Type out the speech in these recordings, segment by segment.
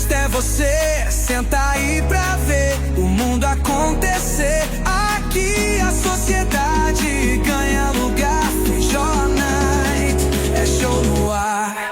festa é você, senta aí pra ver o mundo acontecer. Aqui a sociedade ganha lugar. Feijó Night é show no ar.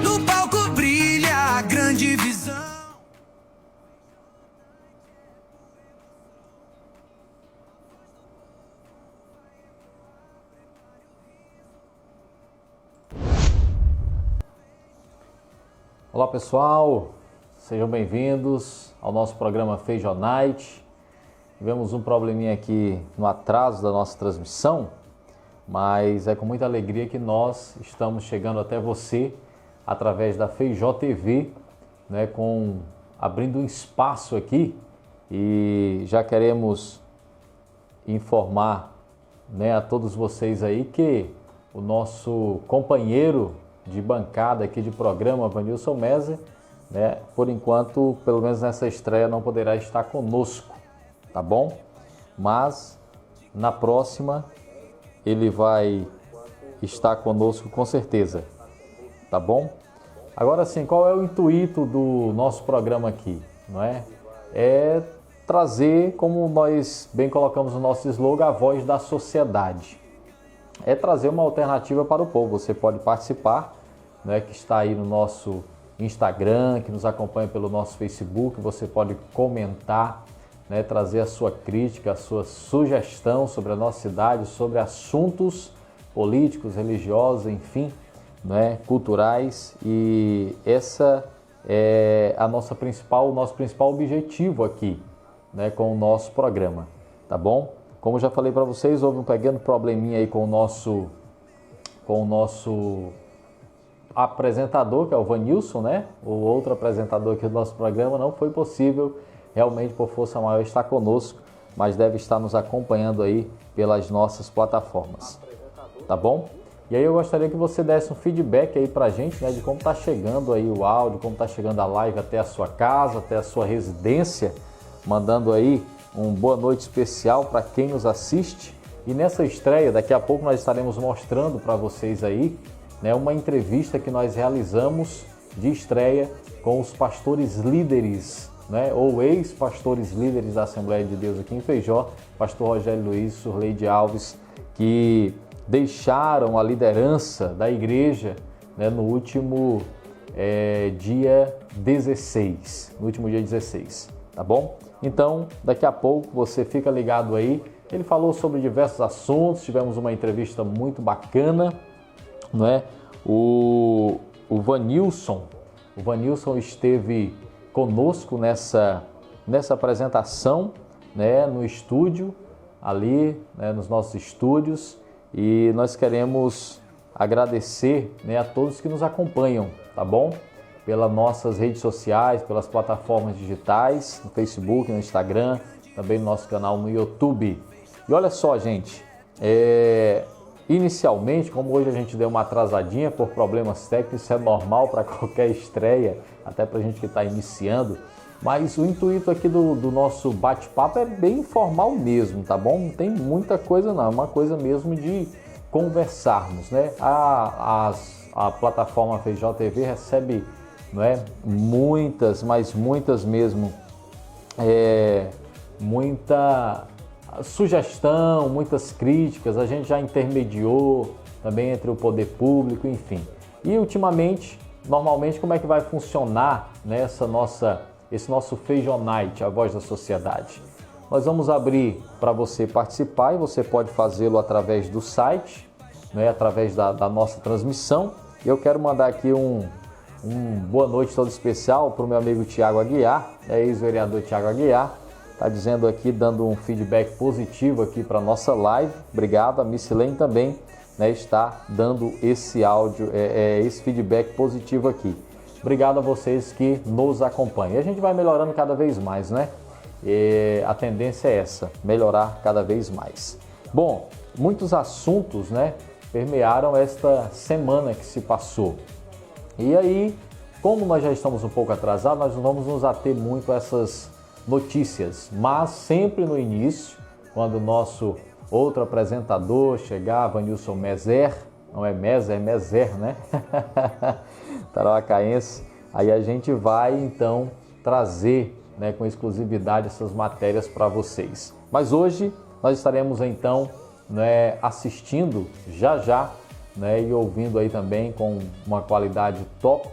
No palco brilha a grande visão. Olá pessoal, sejam bem-vindos ao nosso programa Feijó Night. Tivemos um probleminha aqui no atraso da nossa transmissão, mas é com muita alegria que nós estamos chegando até você através da Feijó TV, né, abrindo um espaço aqui, e já queremos informar, né, a todos vocês aí que o nosso companheiro de bancada aqui de programa, Vanilson Meser, né, por enquanto, pelo menos nessa estreia, não poderá estar conosco, tá bom? Mas na próxima ele vai estar conosco com certeza, tá bom? Agora sim, qual é o intuito do nosso programa aqui, não é? É trazer, como nós bem colocamos no nosso slogan, a voz da sociedade. É trazer uma alternativa para o povo. Você pode participar, né, que está aí no nosso Instagram, que nos acompanha pelo nosso Facebook. Você pode comentar, né, trazer a sua crítica, a sua sugestão sobre a nossa cidade, sobre assuntos políticos, religiosos, enfim, né, culturais, e essa é o nosso principal objetivo aqui, né, com o nosso programa, tá bom? Como já falei para vocês, houve um pequeno probleminha aí com o nosso apresentador, que é o Vanilson, né? O outro apresentador aqui do nosso programa. Não foi possível, realmente, por força maior, estar conosco, mas deve estar nos acompanhando aí pelas nossas plataformas, tá bom? E aí eu gostaria que você desse um feedback aí pra gente, né, de como tá chegando aí o áudio, como tá chegando a live até a sua casa, até a sua residência, mandando aí um boa noite especial para quem nos assiste. E nessa estreia, daqui a pouco nós estaremos mostrando para vocês aí, né, uma entrevista que nós realizamos de estreia com os pastores líderes, né, ou ex-pastores líderes da Assembleia de Deus aqui em Feijó, pastor Rogério Luiz, Surleide Alves, que deixaram a liderança da igreja, né, no último dia 16, tá bom? Então, daqui a pouco você fica ligado aí. Ele falou sobre diversos assuntos, tivemos uma entrevista muito bacana, não é? O Vanilson esteve conosco nessa apresentação, né, no estúdio, ali, né, nos nossos estúdios, e nós queremos agradecer, né, a todos que nos acompanham, tá bom? Pelas nossas redes sociais, pelas plataformas digitais, no Facebook, no Instagram, também no nosso canal no YouTube. E olha só, gente, inicialmente, como hoje a gente deu uma atrasadinha por problemas técnicos, isso é normal para qualquer estreia, até para a gente que está iniciando, mas o intuito aqui do nosso bate-papo é bem informal mesmo, tá bom? Não tem muita coisa não, é uma coisa mesmo de conversarmos, né? A plataforma Feijó TV recebe, não é, muitas, mas muitas mesmo, muita sugestão, muitas críticas, a gente já intermediou também entre o poder público, enfim. E ultimamente, normalmente, como é que vai funcionar, né, esse nosso Feijó Night, a voz da sociedade? Nós vamos abrir para você participar e você pode fazê-lo através do site, né, através da nossa transmissão. Eu quero mandar aqui um boa noite todo especial para o meu amigo Tiago Aguiar, ex-vereador Tiago Aguiar, está dizendo aqui, dando um feedback positivo aqui para a nossa live. Obrigado. A Missilene também, né, está dando esse áudio, esse feedback positivo aqui. Obrigado a vocês que nos acompanham. E a gente vai melhorando cada vez mais, né? A tendência é essa, melhorar cada vez mais. Bom, muitos assuntos, né, permearam esta semana que se passou. E aí, como nós já estamos um pouco atrasados, nós não vamos nos ater muito a essas notícias, mas sempre no início, quando o nosso outro apresentador chegar, Vanilson Mezer, não é Mezer, é Mezer, né? Tarauacaense, aí a gente vai então trazer, né, com exclusividade essas matérias para vocês. Mas hoje nós estaremos então, né, assistindo já, né, e ouvindo aí também com uma qualidade top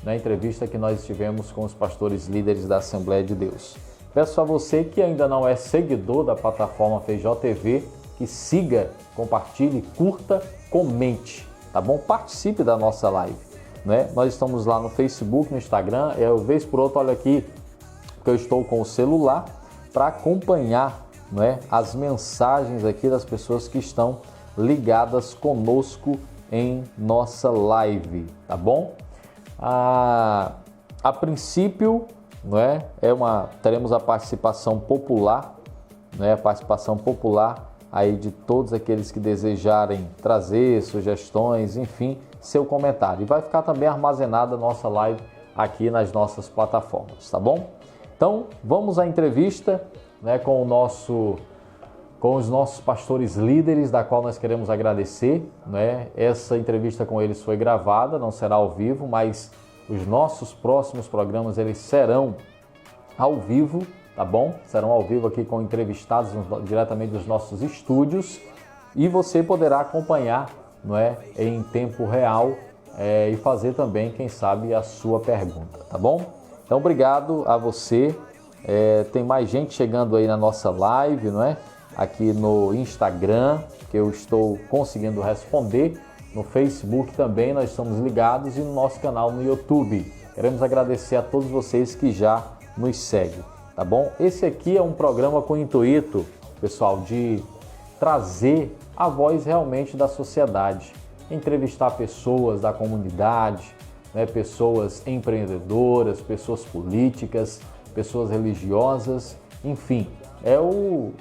na entrevista que nós tivemos com os pastores líderes da Assembleia de Deus. Peço a você que ainda não é seguidor da plataforma Feijó TV, que siga, compartilhe, curta, comente, tá bom? Participe da nossa live, né? Nós estamos lá no Facebook, no Instagram, vez por outra, olha aqui, que eu estou com o celular para acompanhar, né, as mensagens aqui das pessoas que estão ligadas conosco em nossa live, tá bom? A princípio, não é? Teremos a participação popular, né? A participação popular aí de todos aqueles que desejarem trazer sugestões, enfim, seu comentário. E vai ficar também armazenada a nossa live aqui nas nossas plataformas, tá bom? Então, vamos à entrevista, né, com os nossos pastores líderes, da qual nós queremos agradecer, né? Essa entrevista com eles foi gravada, não será ao vivo, mas os nossos próximos programas eles serão ao vivo, tá bom? Serão ao vivo aqui com entrevistados diretamente dos nossos estúdios e você poderá acompanhar, não é, em tempo real e fazer também, quem sabe, a sua pergunta, tá bom? Então, obrigado a você. Tem mais gente chegando aí na nossa live, não é? Aqui no Instagram, que eu estou conseguindo responder. No Facebook também nós estamos ligados e no nosso canal no YouTube. Queremos agradecer a todos vocês que já nos seguem, tá bom? Esse aqui é um programa com o intuito, pessoal, de trazer a voz realmente da sociedade, entrevistar pessoas da comunidade, né, pessoas empreendedoras, pessoas políticas, pessoas religiosas, enfim, é o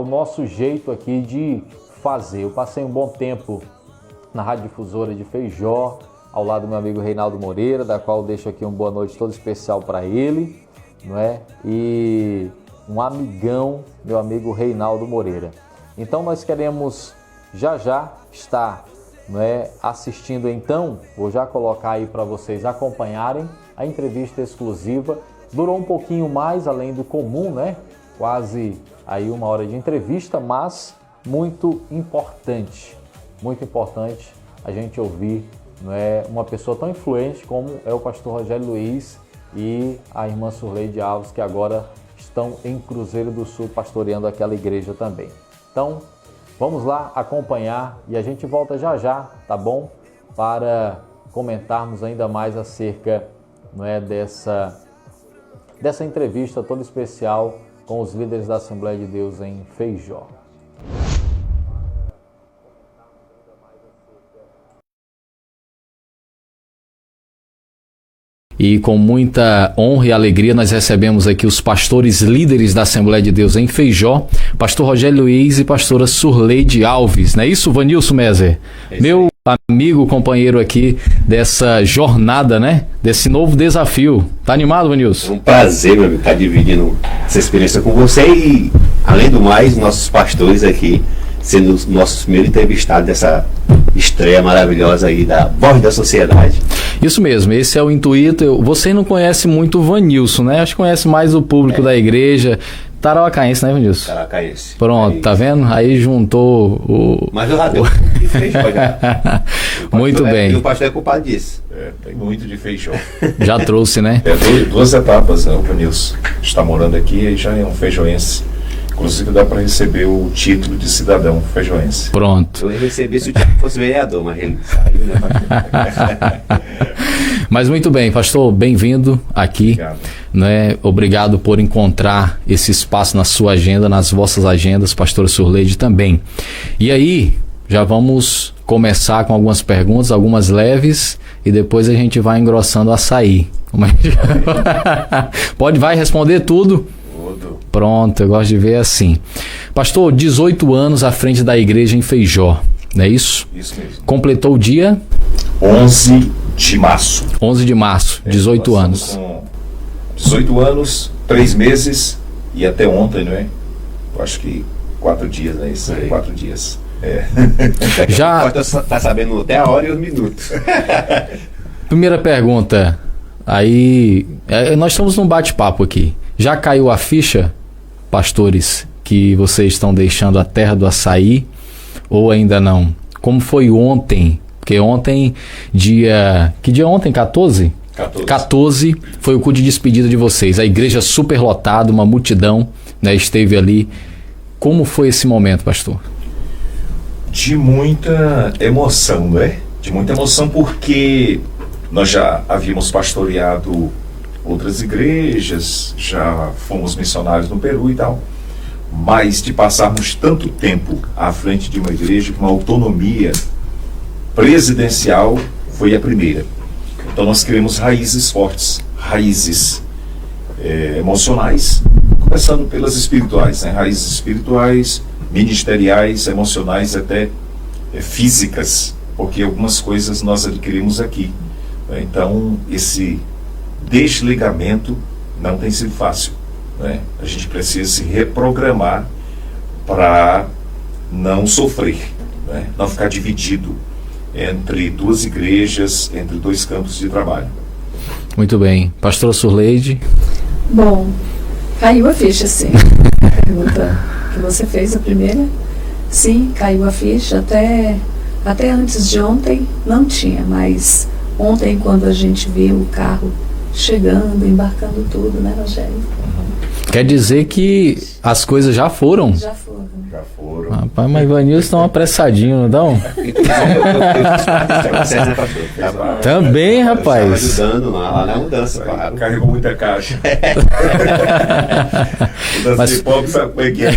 nosso jeito aqui de fazer. Eu passei um bom tempo na Rádio Difusora de Feijó, ao lado do meu amigo Reinaldo Moreira, da qual eu deixo aqui uma boa noite todo especial para ele, não é? E um amigão, meu amigo Reinaldo Moreira. Então nós queremos já estar, não é, assistindo então, vou já colocar aí para vocês acompanharem a entrevista exclusiva. Durou um pouquinho mais além do comum, né? Quase aí 1 hora de entrevista, mas muito importante a gente ouvir, não é, uma pessoa tão influente como é o pastor Rogério Luiz e a irmã Surleide Alves, que agora estão em Cruzeiro do Sul pastoreando aquela igreja também. Então, vamos lá acompanhar e a gente volta já, tá bom? Para comentarmos ainda mais acerca, não é, dessa entrevista toda especial com os líderes da Assembleia de Deus em Feijó. E com muita honra e alegria nós recebemos aqui os pastores líderes da Assembleia de Deus em Feijó, pastor Rogério Luiz e pastora Surleide Alves. Não é isso, Vanilson Mezer? Meu amigo, companheiro aqui dessa jornada, né? Desse novo desafio. Tá animado, Vanilson? É um prazer, meu amigo, estar dividindo essa experiência com você e, além do mais, nossos pastores aqui, sendo os nossos primeiros entrevistados dessa estreia maravilhosa aí da Voz da Sociedade. Isso mesmo, esse é o intuito. Você não conhece muito o Vanilson, né? Acho que conhece mais o público da igreja. Tarauacaense, né, Vanilson? Tarauacaense. Pronto, aí, tá vendo? Aí juntou o... Mas eu já deu de Feijó já. Muito bem. E o pastor é culpado disso. Tem muito de Feijó. Já trouxe, né? Duas etapas, né? O Vanilson está morando aqui e já é um feijoense. Inclusive dá para receber o título de cidadão feijoense. Pronto. Eu ia receber se o Tiago fosse vereador, mas ele saiu, né? Mas muito bem, pastor, bem-vindo aqui. Obrigado. Né? Obrigado por encontrar esse espaço na sua agenda, nas vossas agendas, pastora Surleide também. E aí, já vamos começar com algumas perguntas, algumas leves, e depois a gente vai engrossando o açaí. Vai responder tudo? Pronto, eu gosto de ver assim. Pastor, 18 anos à frente da igreja em Feijó, não é isso? Isso mesmo. Completou o dia? 11 de março. 11 de março, 18 Nós anos. estamos com 18 anos, 3 meses e até ontem, não é? Eu acho que 4 dias, né? Isso, 4 dias. Já... Tá sabendo até a hora e os minutos. Primeira pergunta. Aí, nós estamos num bate-papo aqui. Já caiu a ficha, pastores, que vocês estão deixando a terra do açaí ou ainda não? Como foi ontem? Porque ontem, que dia ontem? 14? 14 foi o culto de despedida de vocês. A igreja super lotada, uma multidão, né, esteve ali. Como foi esse momento, pastor? De muita emoção, né? De muita emoção porque nós já havíamos pastoreado outras igrejas, já fomos missionários no Peru e tal, mas de passarmos tanto tempo à frente de uma igreja com uma autonomia presidencial foi a primeira. Então nós queremos raízes fortes, raízes emocionais, começando pelas espirituais, né? Raízes espirituais, ministeriais, emocionais, até físicas, porque algumas coisas nós adquirimos aqui. Então esse desligamento não tem sido fácil, né? A gente precisa se reprogramar para não sofrer, né? Não ficar dividido entre duas igrejas, entre dois campos de trabalho. Muito bem. Pastora Surleide? Bom, caiu a ficha, sim. A pergunta que você fez, a primeira, sim, caiu a ficha. Até antes de ontem não tinha, mas ontem, quando a gente viu o carro chegando, embarcando tudo, né, Rogério? Quer dizer que as coisas já foram? Já foram. Já foram. Rapaz, mas Vanilson estão apressadinho, não dão? Também, rapaz. Ajudando lá na mudança, claro. Carregou muita caixa. Mudança Mas- de pobre, sabe como é que é?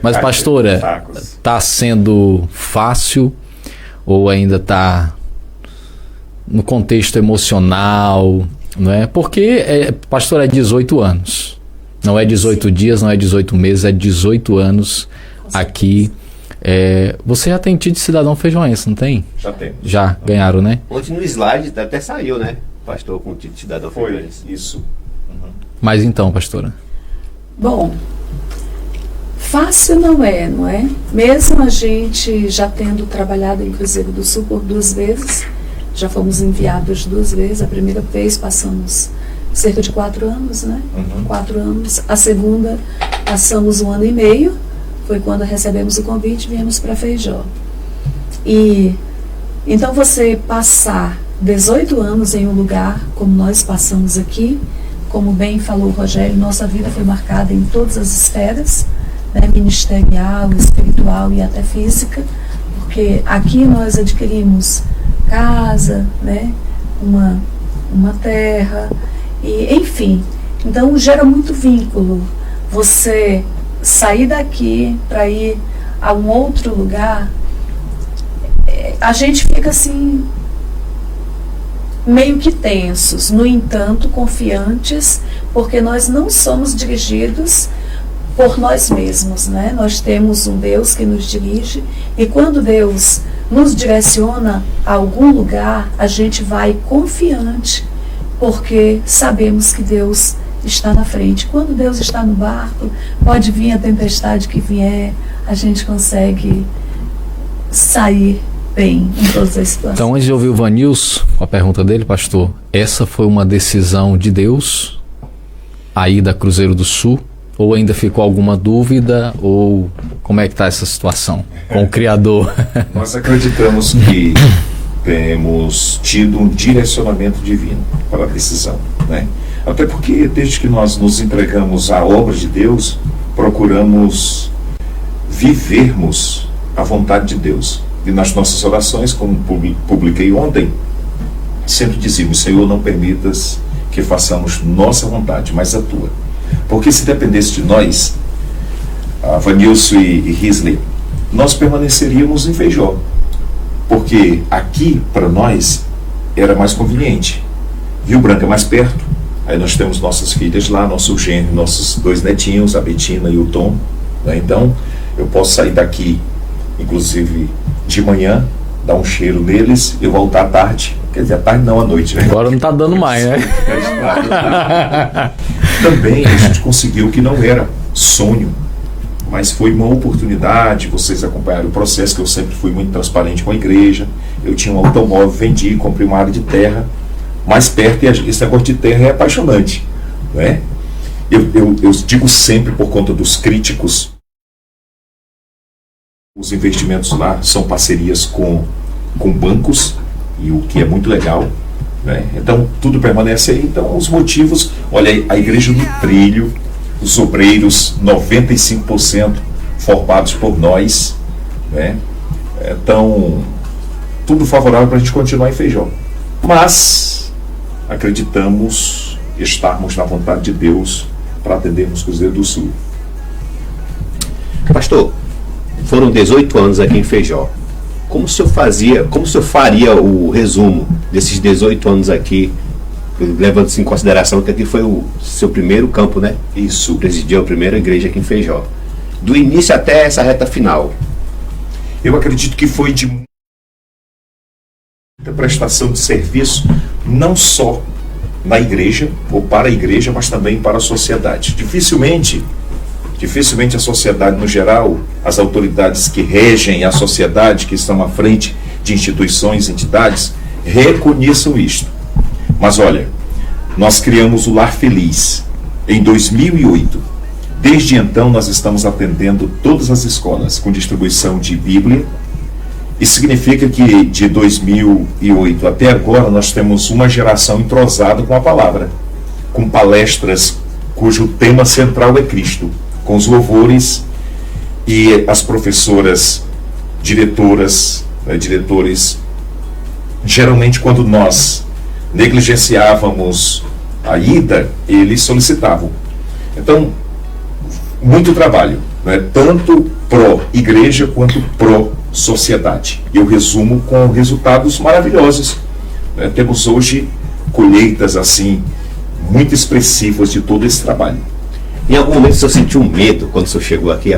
Mas, pastora, Sacos. está sendo fácil ou ainda está no contexto emocional, não é? Porque, pastor, é 18 anos. Não é 18 dias, não é 18 meses, é 18 anos aqui. Você já tem título de cidadão feijoense, não tem? Já temos. Já ganharam, né? Ontem no slide até saiu, né? Pastor com o título de cidadão Foi feijoense. isso. Mas então, pastora. Bom, fácil não é? Mesmo a gente já tendo trabalhado em Cruzeiro do Sul por 2 vezes, já fomos enviados 2 vezes. A primeira vez passamos cerca de 4 anos, né? 4 anos. A segunda passamos 1 ano e meio. Foi quando recebemos o convite e viemos para Feijó. E então você passar 18 anos em um lugar como nós passamos aqui, como bem falou o Rogério, nossa vida foi marcada em todas as esferas, né, ministerial, espiritual e até física, porque aqui nós adquirimos casa, né, uma terra, e, enfim, então gera muito vínculo. Você sair daqui para ir a um outro lugar, a gente fica assim meio que tensos, no entanto, confiantes, porque nós não somos dirigidos por nós mesmos, né? Nós temos um Deus que nos dirige, e quando Deus nos direciona a algum lugar, a gente vai confiante, porque sabemos que Deus está na frente. Quando Deus está no barco, pode vir a tempestade que vier, a gente consegue sair bem em todas as situações. Então, antes de ouvir o Vanilson, com a pergunta dele, pastor, essa foi uma decisão de Deus, a ida a Cruzeiro do Sul, ou ainda ficou alguma dúvida, ou como é que está essa situação com o Criador? Nós acreditamos que temos tido um direcionamento divino para a decisão, né? Até porque desde que nós nos entregamos à obra de Deus, procuramos vivermos a vontade de Deus. E nas nossas orações, como publiquei ontem, sempre dizíamos: Senhor, não permitas que façamos nossa vontade, mas a tua. Porque se dependesse de nós, Vanilson e Risley, nós permaneceríamos em Feijó. Porque aqui, para nós, era mais conveniente. Rio Branco é mais perto. Aí nós temos nossas filhas lá, nosso genro, nossos 2 netinhos, a Betina e o Tom, né? Então, eu posso sair daqui, inclusive, de manhã, dar um cheiro neles e voltar à tarde. Quer dizer, à tarde não, à noite, né? Agora não está dando mais, né? Também a gente conseguiu que não era sonho, mas foi uma oportunidade. Vocês acompanharam o processo, que eu sempre fui muito transparente com a igreja. Eu tinha um automóvel, vendi, comprei uma área de terra mais perto, e esse negócio de terra é apaixonante, né? Eu digo sempre, por conta dos críticos, os investimentos lá são parcerias com bancos, e o que é muito legal, né? Então tudo permanece aí. Então os motivos, olha aí, a igreja do Trilho, os obreiros 95% formados por nós, né? Então tudo favorável para a gente continuar em Feijó, mas acreditamos estarmos na vontade de Deus para atendermos Cruzeiro do Sul. Pastor, foram 18 anos aqui em Feijó. Como o senhor faria o resumo desses 18 anos aqui, levando-se em consideração que aqui foi o seu primeiro campo, né? Isso. Presidiu a primeira igreja aqui em Feijó. Do início até essa reta final. Eu acredito que foi de muita prestação de serviço, não só na igreja ou para a igreja, mas também para a sociedade. Dificilmente a sociedade no geral, as autoridades que regem a sociedade, que estão à frente de instituições, entidades, reconheçam isto. Mas olha, nós criamos o Lar Feliz em 2008. Desde então nós estamos atendendo todas as escolas com distribuição de Bíblia. Isso significa que de 2008 até agora nós temos uma geração entrosada com a palavra, com palestras cujo tema central é Cristo, com os louvores, e as professoras, diretoras, diretores, geralmente quando nós negligenciávamos a ida, eles solicitavam. Então, muito trabalho, né? Tanto pró-igreja quanto pró-sociedade. Eu resumo com resultados maravilhosos, né? Temos hoje colheitas assim muito expressivas de todo esse trabalho. Em algum momento o senhor sentiu medo quando o senhor chegou aqui,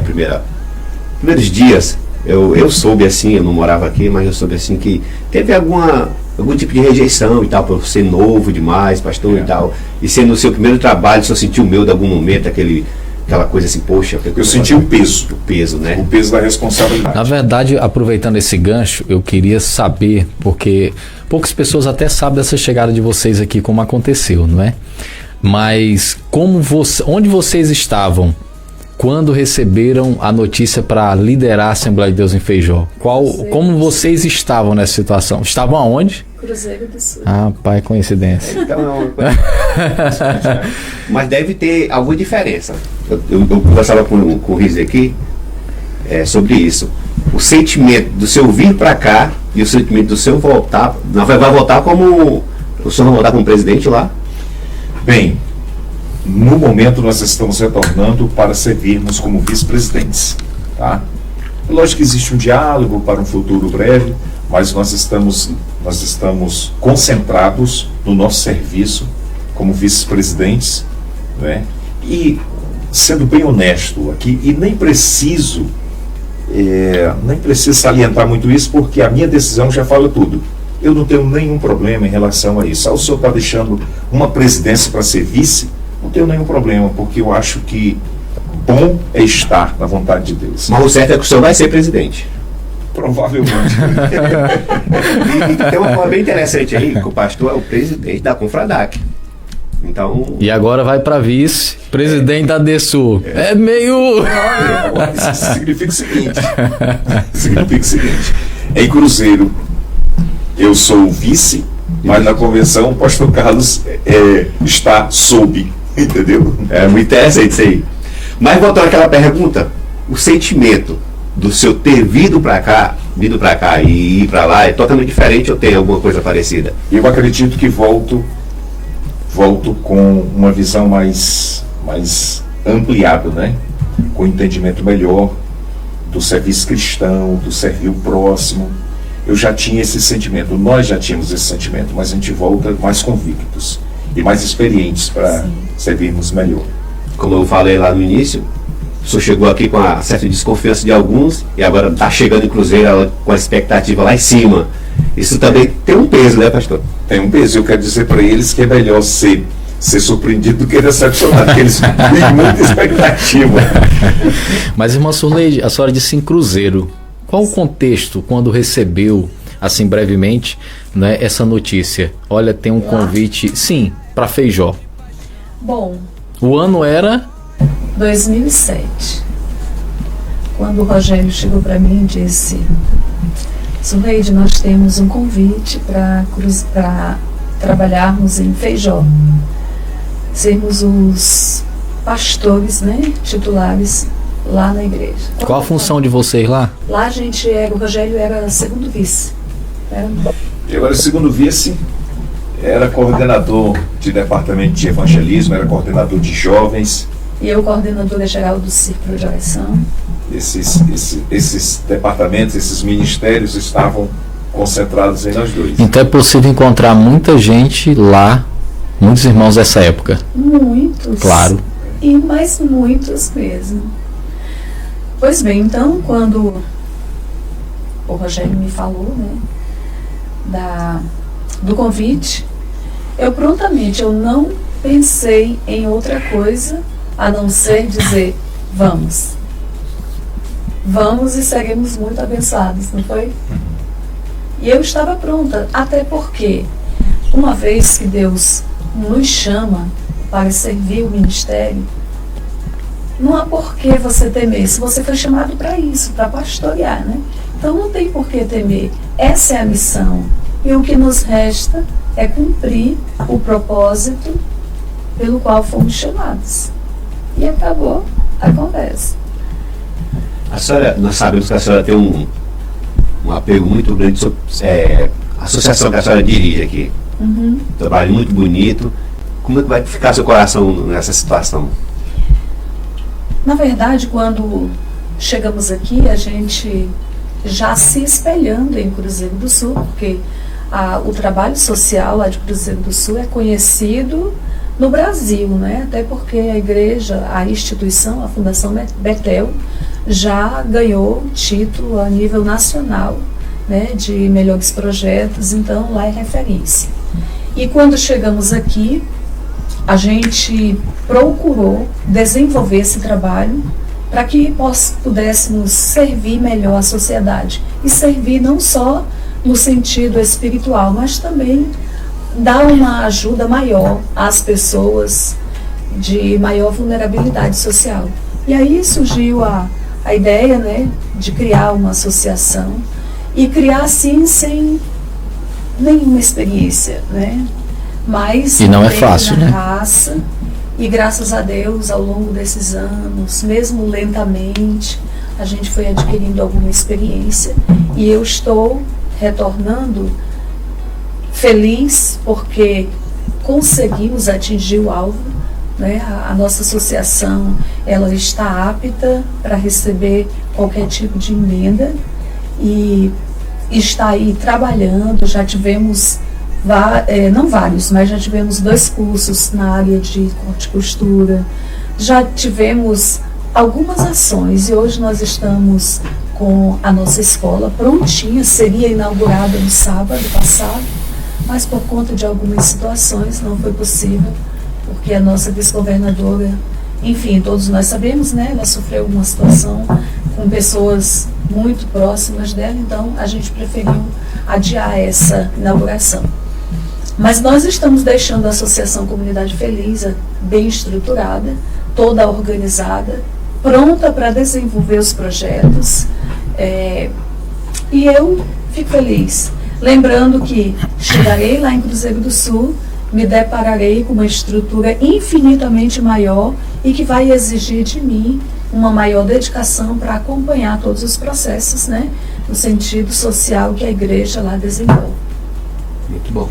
primeiros dias? Eu soube assim, eu não morava aqui, mas eu soube assim que teve algum tipo de rejeição e tal, por ser novo demais, pastor e tal. E sendo o seu primeiro trabalho, o senhor sentiu medo em algum momento, aquela coisa assim, poxa... Eu senti o peso. O peso, né? O peso da responsabilidade. Na verdade, aproveitando esse gancho, eu queria saber, porque poucas pessoas até sabem dessa chegada de vocês aqui, como aconteceu, não é? Mas onde vocês estavam quando receberam a notícia para liderar a Assembleia de Deus em Feijó? Como vocês estavam nessa situação? Estavam aonde? Cruzeiro do Sul. Ah, pai, coincidência. Então, mas deve ter alguma diferença. Eu conversava com o Riz aqui sobre isso. O sentimento do seu vir para cá e o sentimento do seu voltar. Vai voltar como... O senhor vai voltar como presidente lá? Bem, no momento nós estamos retornando para servirmos como vice-presidentes, tá? Lógico que existe um diálogo para um futuro breve, mas nós estamos concentrados no nosso serviço como vice-presidentes, né? E sendo bem honesto aqui, e nem preciso salientar muito isso, porque a minha decisão já fala tudo. Eu não tenho nenhum problema em relação a isso. O senhor está deixando uma presidência para ser vice, não tenho nenhum problema, porque eu acho que bom é estar na vontade de Deus. Mas o certo é que o senhor vai ser presidente. Provavelmente. E tem uma coisa bem interessante aí, que o pastor é o presidente da Confradac. Então... E agora vai para vice, presidente da DESUR. É meio... Isso significa o seguinte. Em Cruzeiro, eu sou o vice, mas na convenção o pastor Carlos está sob, entendeu? É muito interessante isso aí. Mas voltando àquela pergunta, o sentimento do senhor ter vindo para cá e ir para lá é totalmente diferente ou tem alguma coisa parecida? Eu acredito que volto com uma visão mais ampliada, né? Com entendimento melhor do serviço cristão, do servir o próximo. Eu já tinha esse sentimento, nós já tínhamos esse sentimento, mas a gente volta mais convictos e mais experientes para servirmos melhor. Como eu falei lá no início, o senhor chegou aqui com uma certa desconfiança de alguns e agora está chegando em Cruzeiro com a expectativa lá em cima. Isso também tem um peso, né, pastor? Tem um peso. Eu quero dizer para eles que é melhor ser surpreendido do que decepcionado, porque eles têm muita expectativa. Mas, irmã Surleide, a senhora disse em Cruzeiro. Qual o contexto quando recebeu, assim brevemente, né, essa notícia? Olha, tem um convite, sim, para Feijó. Bom, o ano era 2007. Quando o Rogério chegou para mim e disse: Surleide, nós temos um convite para trabalharmos em Feijó, sermos os pastores, né, titulares lá na igreja. Qual a função de vocês lá? Lá o Rogério era segundo vice. Eu era segundo vice, era coordenador de departamento de evangelismo, era coordenador de jovens. E eu coordenadora geral do Círculo de Oração. Esses departamentos, esses ministérios estavam concentrados em nós dois. Então é possível encontrar muita gente lá, muitos irmãos dessa época. Muitos. Claro. E mais muitos mesmo. Pois bem, então, quando o Rogério me falou, né, do convite, eu prontamente, eu não pensei em outra coisa a não ser dizer: vamos. Vamos e seremos muito abençoados, não foi? E eu estava pronta, até porque, uma vez que Deus nos chama para servir o ministério, não há por que você temer, se você foi chamado para isso, para pastorear, né? Então não tem por que temer, essa é a missão. E o que nos resta é cumprir o propósito pelo qual fomos chamados. E acabou a conversa. A senhora, nós sabemos que a senhora tem um apego muito grande sobre a associação que a senhora dirige aqui. Uhum. Trabalho muito bonito. Como é que vai ficar seu coração nessa situação? Na verdade, quando chegamos aqui, a gente já se espelhando em Cruzeiro do Sul, porque o trabalho social lá de Cruzeiro do Sul é conhecido no Brasil, né? Até porque a igreja, a instituição, a Fundação Betel, já ganhou título a nível nacional, né, de melhores projetos, então lá é referência. E quando chegamos aqui, a gente procurou desenvolver esse trabalho para que pudéssemos servir melhor a sociedade. E servir não só no sentido espiritual, mas também dar uma ajuda maior às pessoas de maior vulnerabilidade social. E aí surgiu a ideia, né, de criar uma associação e criar assim sem nenhuma experiência, né? Mas e não é fácil, né? Raça, e graças a Deus, ao longo desses anos, mesmo lentamente, a gente foi adquirindo alguma experiência e eu estou retornando feliz porque conseguimos atingir o alvo, né? A nossa associação, ela está apta para receber qualquer tipo de emenda e está aí trabalhando, já tivemos, não vários, mas já tivemos 2 cursos na área de corte e costura, já tivemos algumas ações e hoje nós estamos com a nossa escola prontinha, seria inaugurada no sábado passado, mas por conta de algumas situações não foi possível, porque a nossa vice-governadora, enfim, todos nós sabemos, né, ela sofreu uma situação com pessoas muito próximas dela, então a gente preferiu adiar essa inauguração. Mas nós estamos deixando a Associação Comunidade Feliz bem estruturada, toda organizada, pronta para desenvolver os projetos, e eu fico feliz. Lembrando que chegarei lá em Cruzeiro do Sul, me depararei com uma estrutura infinitamente maior e que vai exigir de mim uma maior dedicação para acompanhar todos os processos, né, no sentido social que a igreja lá desenvolve. Muito bom.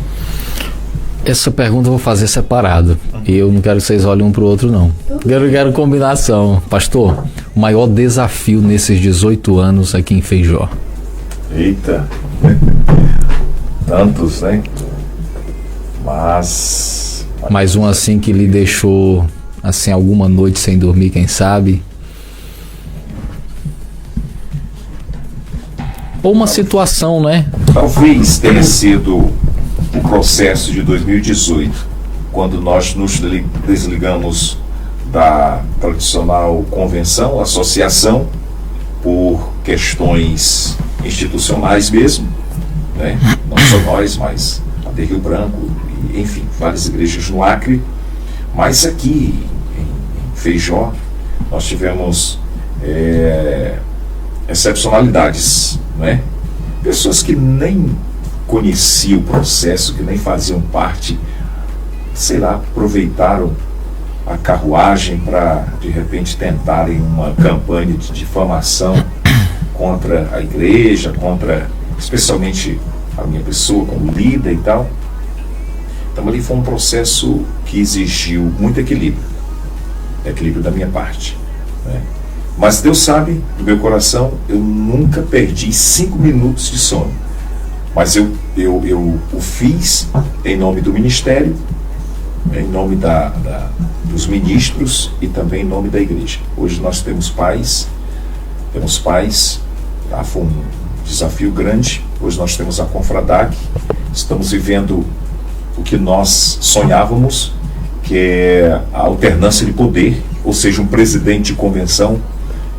Essa pergunta eu vou fazer separado. E eu não quero que vocês olhem um para o outro, não. Quero combinação. Pastor, o maior desafio nesses 18 anos aqui em Feijó? Eita, tantos, né? Mas Mais um assim que lhe deixou assim alguma noite sem dormir, quem sabe? Ou uma situação, né? talvez tenha sido o processo de 2018, quando nós nos desligamos da tradicional convenção, associação, por questões institucionais mesmo, né? Não só nós, mas a de Rio Branco, e, enfim, várias igrejas no Acre, mas aqui em Feijó nós tivemos excepcionalidades, né? Pessoas que nem conheciam o processo, que nem faziam parte, sei lá, aproveitaram a carruagem para, de repente, tentarem uma campanha de difamação contra a igreja, contra, especialmente, a minha pessoa como líder e tal. Então, ali foi um processo que exigiu muito equilíbrio da minha parte, né? Mas Deus sabe, no meu coração, eu nunca perdi 5 minutos de sono. Mas eu o fiz em nome do ministério, em nome dos ministros e também em nome da igreja. Hoje nós temos pais, tá? Foi um desafio grande. Hoje nós temos a Confradac, estamos vivendo o que nós sonhávamos, que é a alternância de poder, ou seja, um presidente de convenção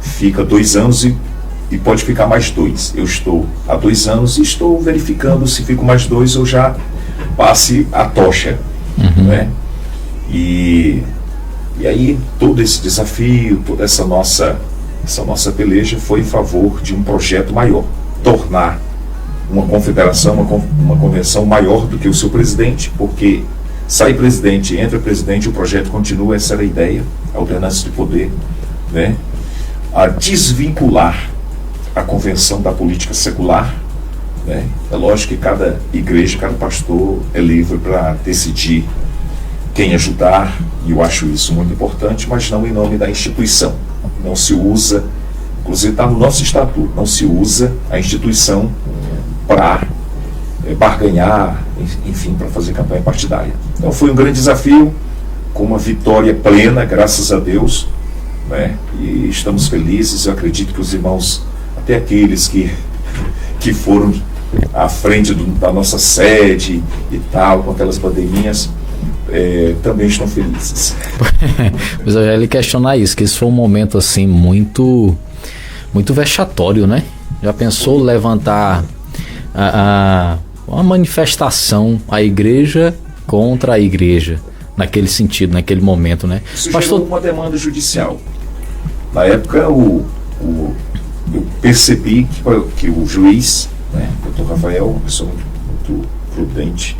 fica 2 anos e pode ficar mais 2. Eu estou há 2 anos e estou verificando se fico mais 2 ou já passe a tocha, né? E aí todo esse desafio, toda essa nossa peleja foi em favor de um projeto maior, tornar uma confederação, uma convenção maior do que o seu presidente, porque sai presidente, entra presidente, o projeto continua. Essa era a ideia, a alternância de poder, né? A desvincular a convenção da política secular, né? É lógico que cada igreja, cada pastor é livre para decidir quem ajudar, e eu acho isso muito importante, mas não em nome da instituição. Não se usa, inclusive está no nosso estatuto, não se usa a instituição para barganhar, enfim, para fazer campanha partidária. Então foi um grande desafio, com uma vitória plena, graças a Deus, né? E estamos felizes. Eu acredito que os irmãos, até aqueles que foram à frente da nossa sede e tal, com aquelas bandeirinhas, também estão felizes. Mas eu já ia questionar isso, que esse foi um momento assim muito vexatório, né? Já pensou levantar uma manifestação, a igreja contra a igreja, naquele sentido, naquele momento, né? Isso gerou uma demanda judicial. Na época, eu percebi que o juiz, né, Dr. Rafael, uma pessoa muito prudente,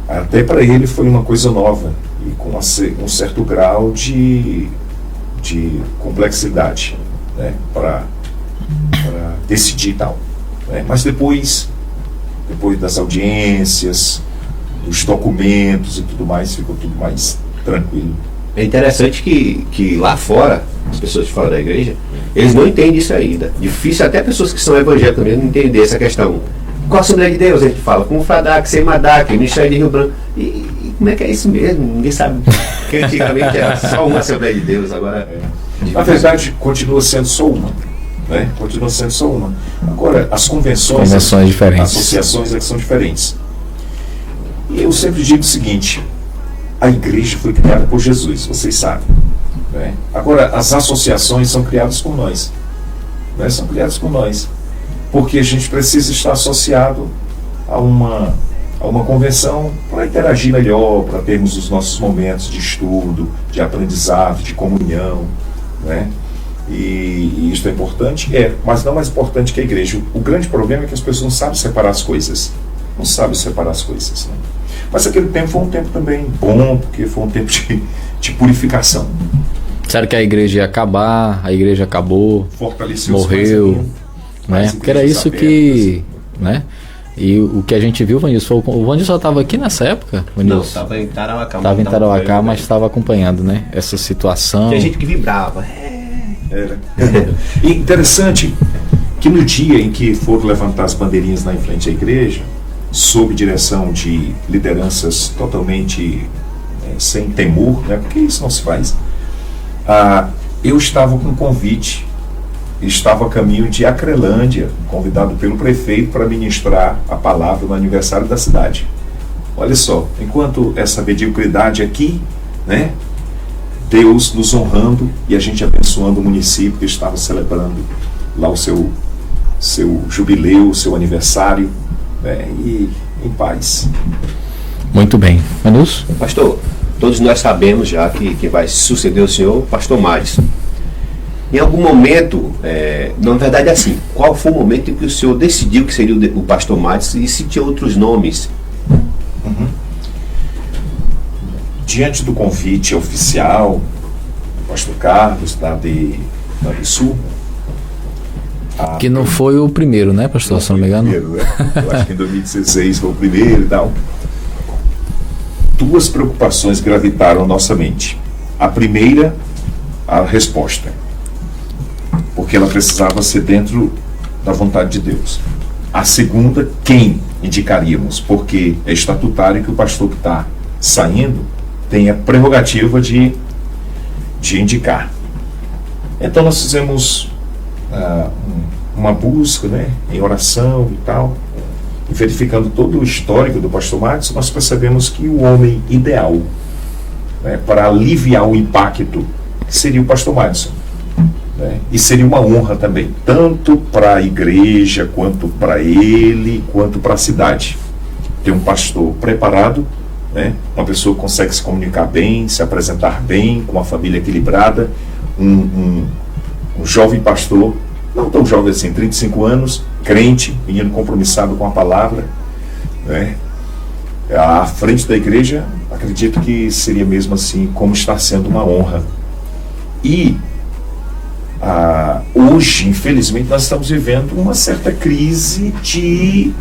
até para ele foi uma coisa nova e com um certo grau de complexidade, né, para decidir e tal, né? Mas depois das audiências, dos documentos e tudo mais, ficou tudo mais tranquilo. É interessante que lá fora, as pessoas de fora da igreja, eles não entendem isso ainda. Difícil até pessoas que são evangélicas mesmo entender essa questão. Qual a Assembleia de Deus? A gente fala com o FADAC, SEMADAC, Ministério de Rio Branco. E como é que é isso mesmo? Ninguém sabe. Porque antigamente era só uma Assembleia de Deus, agora... Na verdade, continua sendo só uma. Né? Continua sendo só uma. Agora, as convenções diferentes. Associações é que são diferentes. E eu sempre digo o seguinte: a igreja foi criada por Jesus, vocês sabem. Né? Agora, as associações são criadas por nós. Né? São criadas por nós. Porque a gente precisa estar associado a uma convenção para interagir melhor, para termos os nossos momentos de estudo, de aprendizado, de comunhão. Né? E isso é importante, mas não mais importante que a igreja. O grande problema é que as pessoas não sabem separar as coisas. Não sabem separar as coisas. Né? Mas aquele tempo foi um tempo também bom, porque foi um tempo de purificação. Disseram que a igreja ia acabar, a igreja acabou, morreu, né? Porque era isso que, né? E o que a gente viu, Vanilson, o Vanilson só estava aqui nessa época? Não, estava em Tarauacá. Estava em Tarauacá, mas estava acompanhando, né? Essa situação. Tinha gente que vibrava. Era. E interessante que no dia em que foram levantar as bandeirinhas na frente da igreja, sob direção de lideranças totalmente sem temor, né? Porque isso não se faz. Eu estava com um convite, estava a caminho de Acrelândia, convidado pelo prefeito para ministrar a palavra no aniversário da cidade. Olha só, enquanto essa mediocridade aqui, né, Deus nos honrando e a gente abençoando o município que estava celebrando lá o seu jubileu, o seu aniversário, né, e em paz. Muito bem. Manus? Pastor, todos nós sabemos já que vai suceder o senhor, pastor Madison. Em algum momento, na verdade assim, qual foi o momento em que o senhor decidiu que seria o pastor Madison e se tinha outros nomes? Uhum. Diante do convite oficial do pastor Carlos, da Sul, que não foi o primeiro, né, pastor? Se não me engano. Primeiro, né? Eu acho que em 2016 foi o primeiro e tal. Duas preocupações gravitaram à nossa mente. A primeira, a resposta, porque ela precisava ser dentro da vontade de Deus. A segunda, quem indicaríamos, porque é estatutário que o pastor que está saindo tem a prerrogativa de indicar. Então nós fizemos uma busca, né, em oração e tal, e verificando todo o histórico do pastor Madison, nós percebemos que o homem ideal, né, para aliviar o impacto seria o pastor Madison. Né? E seria uma honra também, tanto para a igreja, quanto para ele, quanto para a cidade. Ter um pastor preparado, né? Uma pessoa que consegue se comunicar bem, se apresentar bem, com uma família equilibrada, um jovem pastor, não tão jovem assim, 35 anos, crente, menino compromissado com a palavra, né? À frente da igreja, acredito que seria mesmo assim, como está sendo uma honra. E hoje, infelizmente, nós estamos vivendo uma certa crise de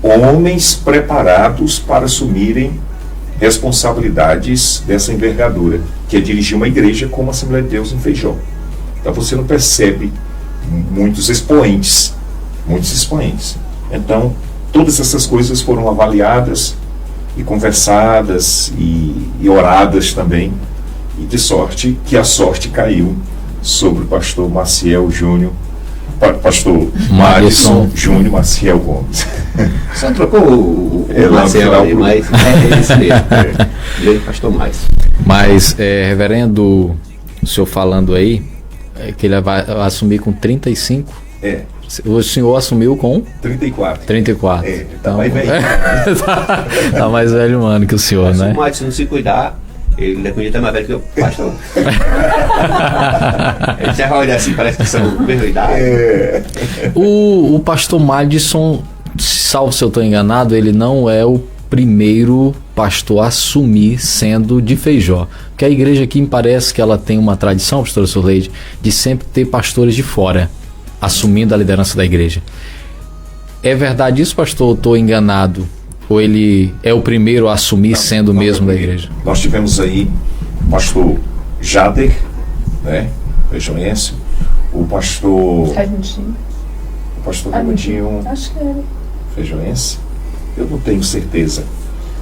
homens preparados para assumirem responsabilidades dessa envergadura, que é dirigir uma igreja como a Assembleia de Deus em Feijó. Então você não percebe muitos expoentes. Então, todas essas coisas foram avaliadas e conversadas e oradas também, e de sorte que a sorte caiu sobre o pastor Maciel Júnior, pastor Madison Júnior Maciel Gomes. Só trocou o Maciel ali, mas é esse mesmo. Ele é pastor Madison. Mas, reverendo, o senhor falando aí, que ele vai assumir com 35? O senhor assumiu com? 34. 34. Tá mais velho. Tá mais velho, mano, que o senhor, mas né? Se o Madison não se cuidar, ele é conhecido mais velho que o pastor. Ele já vai olhar assim, parece que são mesma idade. O pastor Madison, salvo se eu estou enganado, ele não é o primeiro pastor a assumir sendo de Feijó. Porque a igreja aqui me parece que ela tem uma tradição, pastora Soleide, de sempre ter pastores de fora assumindo a liderança da igreja. É verdade isso, pastor? Ou estou enganado? Ou ele é o primeiro a assumir sendo mesmo da igreja? Nós tivemos aí pastor Jader, né, feijoense, o pastor Raimundinho. Acho que era. Feijoense, eu não tenho certeza,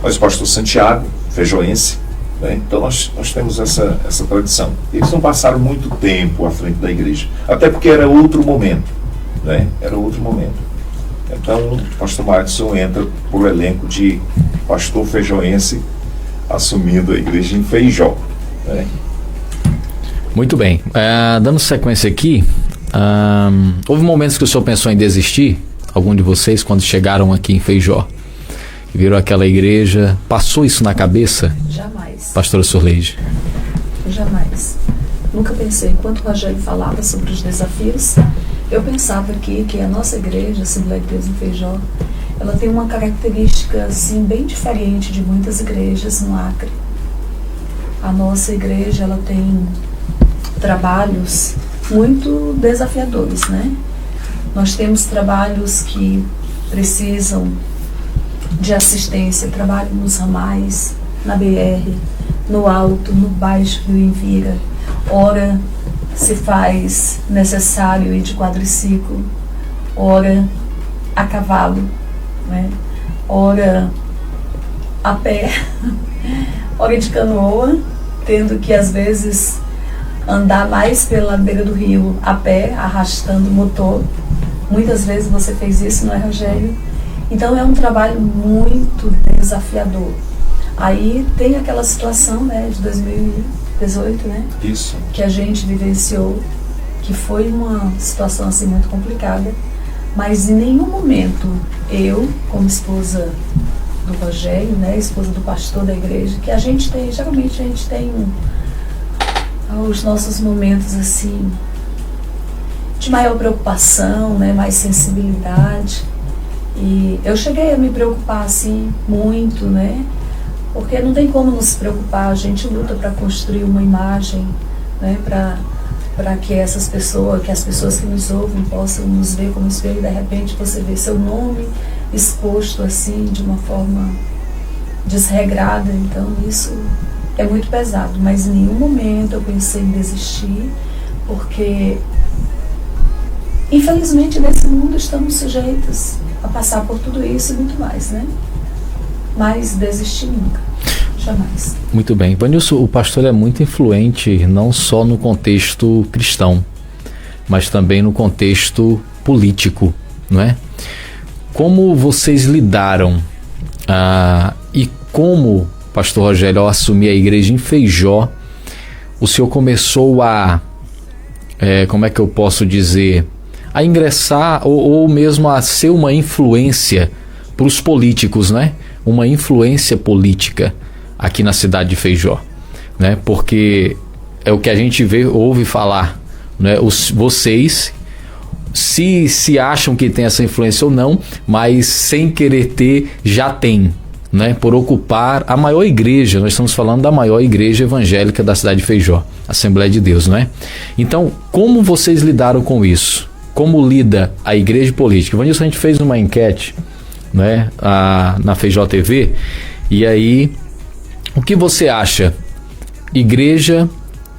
mas o pastor Santiago, feijoense, né? Então nós temos essa tradição. Eles não passaram muito tempo à frente da igreja, até porque era outro momento, né? Era outro momento. Então o pastor Madison entra por elenco de pastor feijoense assumindo a igreja em Feijó, né? Muito bem. Dando sequência aqui, houve momentos que o senhor pensou em desistir? Algum de vocês, quando chegaram aqui em Feijó, viram aquela igreja, passou isso na cabeça? Jamais. Pastora Surleide? Jamais. Nunca pensei. Enquanto o Rogério falava sobre os desafios, eu pensava aqui que a nossa igreja, a Assembleia de Deus em Feijó, ela tem uma característica assim, bem diferente de muitas igrejas no Acre. A nossa igreja, ela tem trabalhos muito desafiadores, né? Nós temos trabalhos que precisam de assistência, trabalho nos ramais, na BR, no alto, no baixo Rio Envira. Ora se faz necessário ir de quadriciclo, ora a cavalo, né? Ora a pé, ora de canoa, tendo que às vezes andar mais pela beira do rio a pé, arrastando o motor. Muitas vezes você fez isso, não é, Rogério? Então é um trabalho muito desafiador. Aí tem aquela situação, né, de 2018, né? Isso. Que a gente vivenciou, que foi uma situação assim muito complicada, mas em nenhum momento eu, como esposa do Rogério, né, esposa do pastor da igreja, que a gente tem, geralmente a gente tem os nossos momentos assim de maior preocupação, né, mais sensibilidade. E eu cheguei a me preocupar assim muito, né? Porque não tem como não se preocupar, a gente luta para construir uma imagem, né, para que as pessoas que nos ouvem possam nos ver como espelho, e de repente você vê seu nome exposto assim de uma forma desregrada. Então isso é muito pesado, mas em nenhum momento eu pensei em desistir, porque infelizmente nesse mundo estamos sujeitos a passar por tudo isso e muito mais, né? Mas desistir nunca, jamais. Muito bem. Vanilson, o pastor é muito influente não só no contexto cristão, mas também no contexto político, não é? Como vocês lidaram e como, pastor Rogério, ao assumir a igreja em Feijó, o senhor começou a, como é que eu posso dizer, a ingressar ou mesmo a ser uma influência para os políticos, né? Uma influência política aqui na cidade de Feijó, né? Porque é o que a gente ouve falar, né? Vocês se acham que tem essa influência ou não, mas sem querer ter, já tem, né? Por ocupar a maior igreja, nós estamos falando da maior igreja evangélica da cidade de Feijó, Assembleia de Deus, né? Então, como vocês lidaram com isso? Como lida a igreja política? Vanilson, a gente fez uma enquete, né, na Feijó TV, e aí, o que você acha? Igreja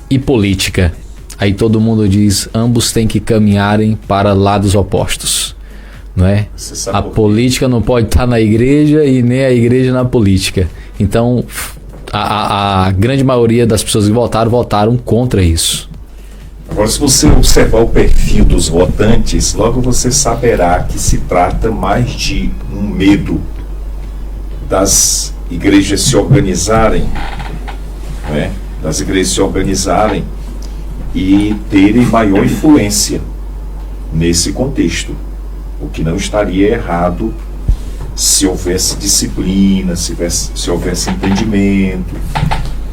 e política. Aí todo mundo diz, ambos têm que caminharem para lados opostos, não é? A política não pode estar na igreja e nem a igreja na política. Então, a grande maioria das pessoas que votaram contra isso. Agora, se você observar o perfil dos votantes, logo você saberá que se trata mais de um medo das igrejas se organizarem, né? Das igrejas se organizarem e terem maior influência nesse contexto, o que não estaria errado se houvesse disciplina, se houvesse entendimento,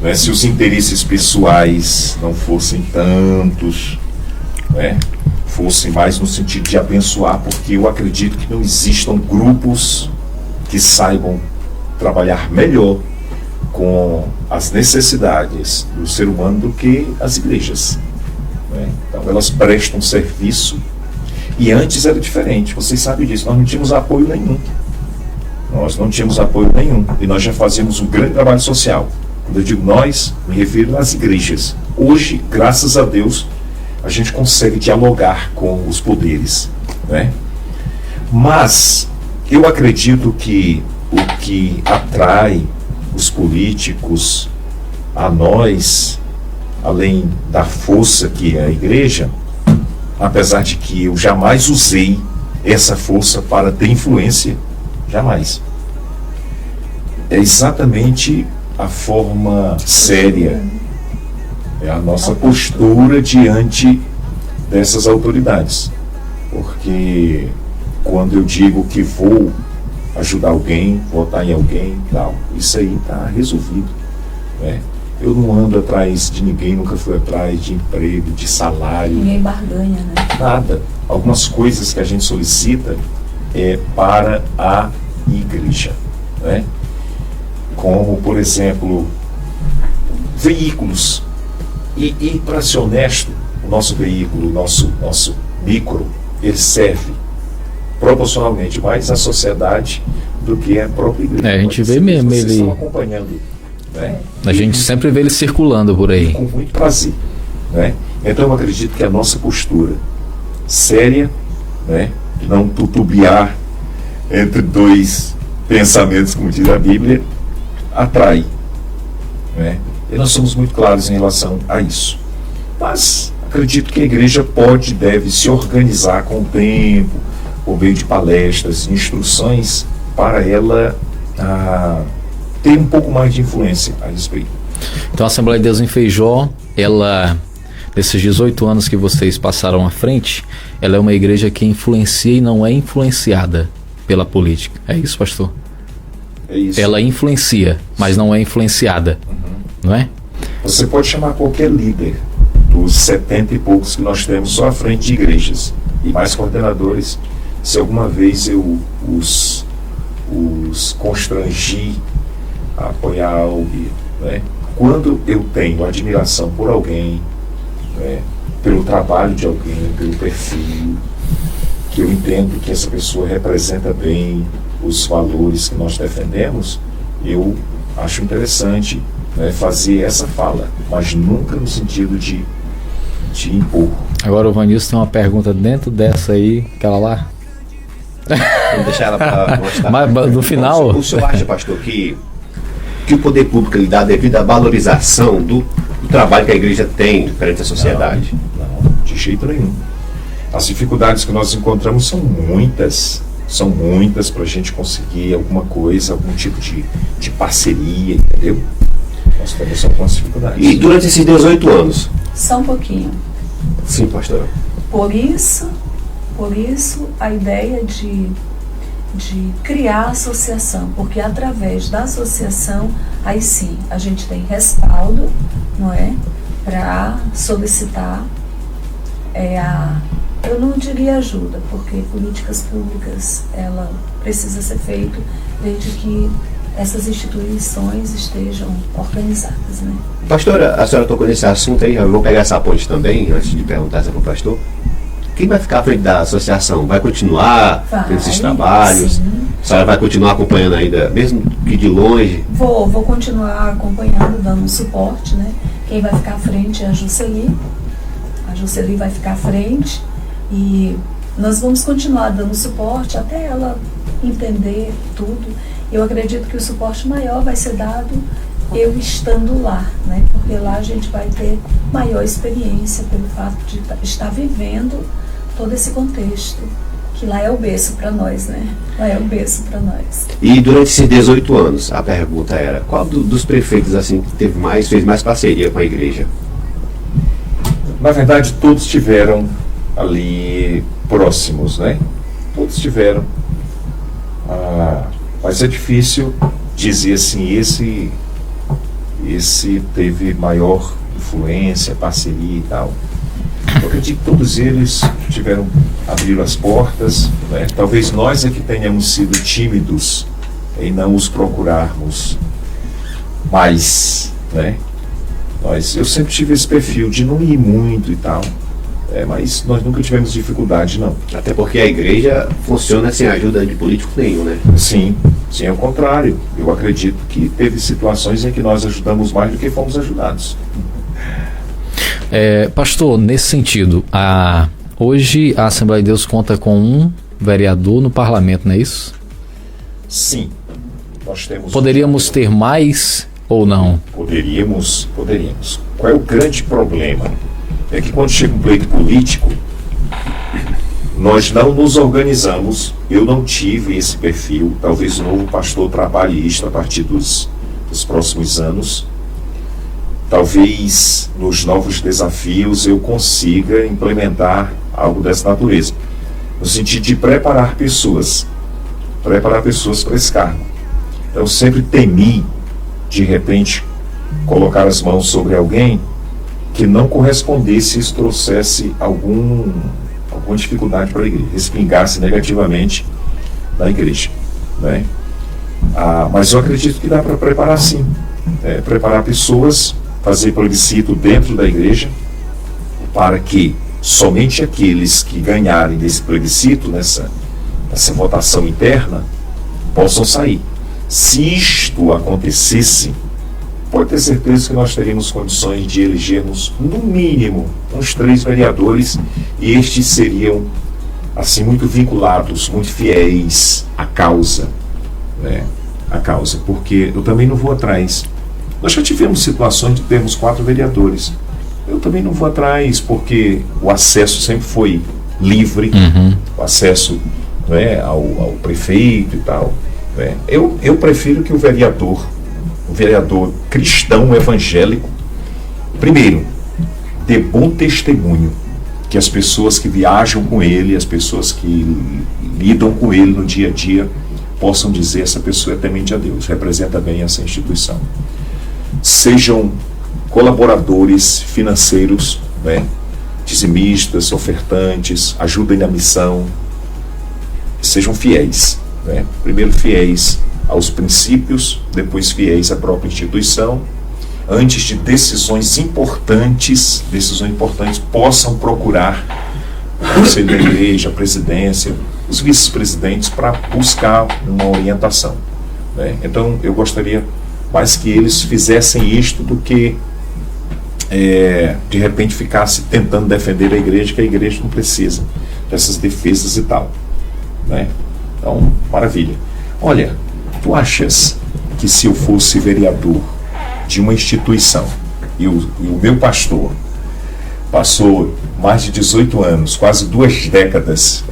né? Se os interesses pessoais não fossem tantos, né? Fossem mais no sentido de abençoar, porque eu acredito que não existam grupos que saibam trabalhar melhor com as necessidades do ser humano do que as igrejas, né? Então elas prestam serviço, e antes era diferente, vocês sabem disso, nós não tínhamos apoio nenhum, e nós já fazíamos um grande trabalho social, Quando eu digo nós, me refiro às igrejas. Hoje, graças a Deus, a gente consegue dialogar com os poderes, né? Mas eu acredito que o que atrai os políticos a nós, além da força que é a igreja, apesar de que eu jamais usei essa força para ter influência, jamais. É exatamente a forma séria, é a nossa postura diante dessas autoridades. Porque quando eu digo que vou ajudar alguém, votar em alguém, tal, isso aí está resolvido, né? Eu não ando atrás de ninguém, nunca fui atrás de emprego, de salário. Ninguém barganha, né? Nada. Algumas coisas que a gente solicita é para a igreja, né? Como, por exemplo, veículos. E para ser honesto, o nosso veículo, o nosso micro, ele serve proporcionalmente mais à sociedade do que a própria igreja. A gente vê mesmo Vocês ele. estão acompanhando, né? A gente sempre vê ele circulando por aí. Com muito prazer, né? Então eu acredito que a nossa postura séria, né, não tutubiar entre dois pensamentos, como diz a Bíblia, atrai, né? E nós somos muito claros em relação a isso. Mas acredito que a igreja pode e deve se organizar com o tempo, por meio de palestras, instruções, para ela ter um pouco mais de influência a respeito. Então a Assembleia de Deus em Feijó, ela, nesses 18 anos que vocês passaram à frente, ela é uma igreja que influencia e não é influenciada pela política. É isso, pastor? É isso. Ela influencia, mas não é influenciada, não é? Você pode chamar qualquer líder dos 70 e poucos que nós temos só à frente de igrejas e mais coordenadores. Se alguma vez eu os constrangi a apoiar algo, né? Quando eu tenho admiração por alguém, né, pelo trabalho de alguém, pelo perfil, que eu entendo que essa pessoa representa bem os valores que nós defendemos, eu acho interessante, né, fazer essa fala, mas nunca no sentido de impor. Agora o Vanilson tem uma pergunta dentro dessa aí, aquela lá. Vamos deixar ela para mostrar. Mas no final. O senhor acha, pastor, que o poder público lhe dá devido à valorização do trabalho que a igreja tem perante a sociedade? Não, de jeito nenhum. As dificuldades que nós encontramos são muitas para a gente conseguir alguma coisa, algum tipo de parceria, entendeu? Nós temos algumas dificuldades. E durante esses 18 anos? Só um pouquinho. Sim, pastor. Por isso a ideia de criar a associação, porque através da associação, aí sim, a gente tem respaldo, não é? Para solicitar eu não diria ajuda, porque políticas públicas, ela precisa ser feita desde que essas instituições estejam organizadas, né? Pastora, a senhora tocou nesse assunto aí, eu vou pegar essa ponte também, antes de perguntar essa para o pastor. Quem vai ficar à frente da associação? Vai continuar com esses trabalhos? Sim. A senhora vai continuar acompanhando ainda, mesmo que de longe? Vou continuar acompanhando, dando um suporte, né? Quem vai ficar à frente é a Jusceli. A Jusceli vai ficar à frente e nós vamos continuar dando suporte até ela entender tudo. Eu acredito que o suporte maior vai ser dado eu estando lá, né? Porque lá a gente vai ter maior experiência pelo fato de estar vivendo todo esse contexto, que lá é o berço para nós, né? Lá é o berço para nós. E durante esses 18 anos, a pergunta era, qual dos prefeitos assim que fez mais parceria com a igreja? Na verdade, todos tiveram ali próximos, né? Todos tiveram. Mas é difícil dizer assim, esse teve maior influência, parceria e tal. Eu acredito que todos eles abriram as portas, né? Talvez nós é que tenhamos sido tímidos em não os procurarmos mais, né? Eu sempre tive esse perfil de não ir muito e tal, mas nós nunca tivemos dificuldade, não. Até porque a igreja funciona sem ajuda de político nenhum, né? Sim, Sim, ao contrário. Eu acredito que teve situações em que nós ajudamos mais do que fomos ajudados. Pastor, nesse sentido, hoje a Assembleia de Deus conta com um vereador no parlamento, não é isso? Sim. Nós temos... Poderíamos ter mais ou não? Poderíamos. Qual é o grande problema? É que quando chega um pleito político, nós não nos organizamos. Eu não tive esse perfil. Talvez o novo pastor trabalhe isto a partir dos próximos anos. Talvez nos novos desafios eu consiga implementar algo dessa natureza, no sentido de preparar pessoas para esse cargo. Eu sempre temi, de repente, colocar as mãos sobre alguém que não correspondesse, isso trouxesse alguma dificuldade para a igreja, respingasse negativamente na igreja, né? Mas eu acredito que dá para preparar sim, preparar pessoas, fazer plebiscito dentro da igreja, para que somente aqueles que ganharem desse plebiscito, nessa votação interna, possam sair. Se isto acontecesse, pode ter certeza que nós teríamos condições de elegermos, no mínimo, uns 3 vereadores, e estes seriam, assim, muito vinculados, muito fiéis à causa, né? À causa, porque eu também não vou atrás. Nós já tivemos situações de termos 4 vereadores. Eu também não vou atrás, porque o acesso sempre foi livre, o acesso, né, ao prefeito e tal. Né? Eu prefiro que o vereador cristão evangélico, primeiro, dê bom testemunho, que as pessoas que viajam com ele, as pessoas que lidam com ele no dia a dia, possam dizer: essa pessoa é temente a Deus, representa bem essa instituição. Sejam colaboradores financeiros, né, dizimistas, ofertantes, ajudem na missão, sejam fiéis, né? Primeiro fiéis aos princípios, depois fiéis à própria instituição. Antes de decisões importantes possam procurar o conselho da igreja, a presidência, os vice-presidentes, para buscar uma orientação, né? Então eu gostaria mais que eles fizessem isto do que de repente ficasse tentando defender a igreja, que a igreja não precisa dessas defesas e tal, né? Então, maravilha. Olha, tu achas que se eu fosse vereador de uma instituição e o meu pastor passou mais de 18 anos, quase 2 décadas,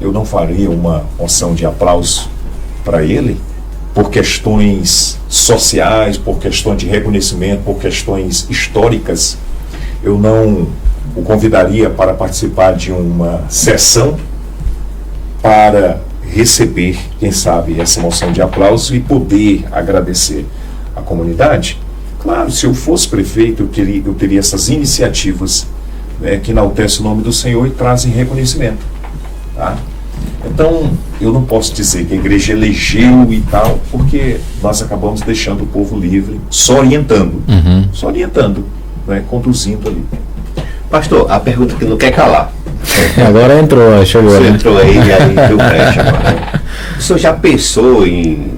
eu não faria uma moção de aplauso para ele? Por questões sociais, por questões de reconhecimento, por questões históricas, eu não o convidaria para participar de uma sessão para receber, quem sabe, essa moção de aplauso e poder agradecer a comunidade? Claro, se eu fosse prefeito, eu teria essas iniciativas, né, que enaltecem o nome do Senhor e trazem reconhecimento, tá? Então, eu não posso dizer que a igreja elegeu e tal, porque nós acabamos deixando o povo livre, só orientando, né, conduzindo ali. Pastor, a pergunta que não quer calar. Agora entrou, chegou. Você entrou aí e aí deu brecha agora. O senhor já pensou em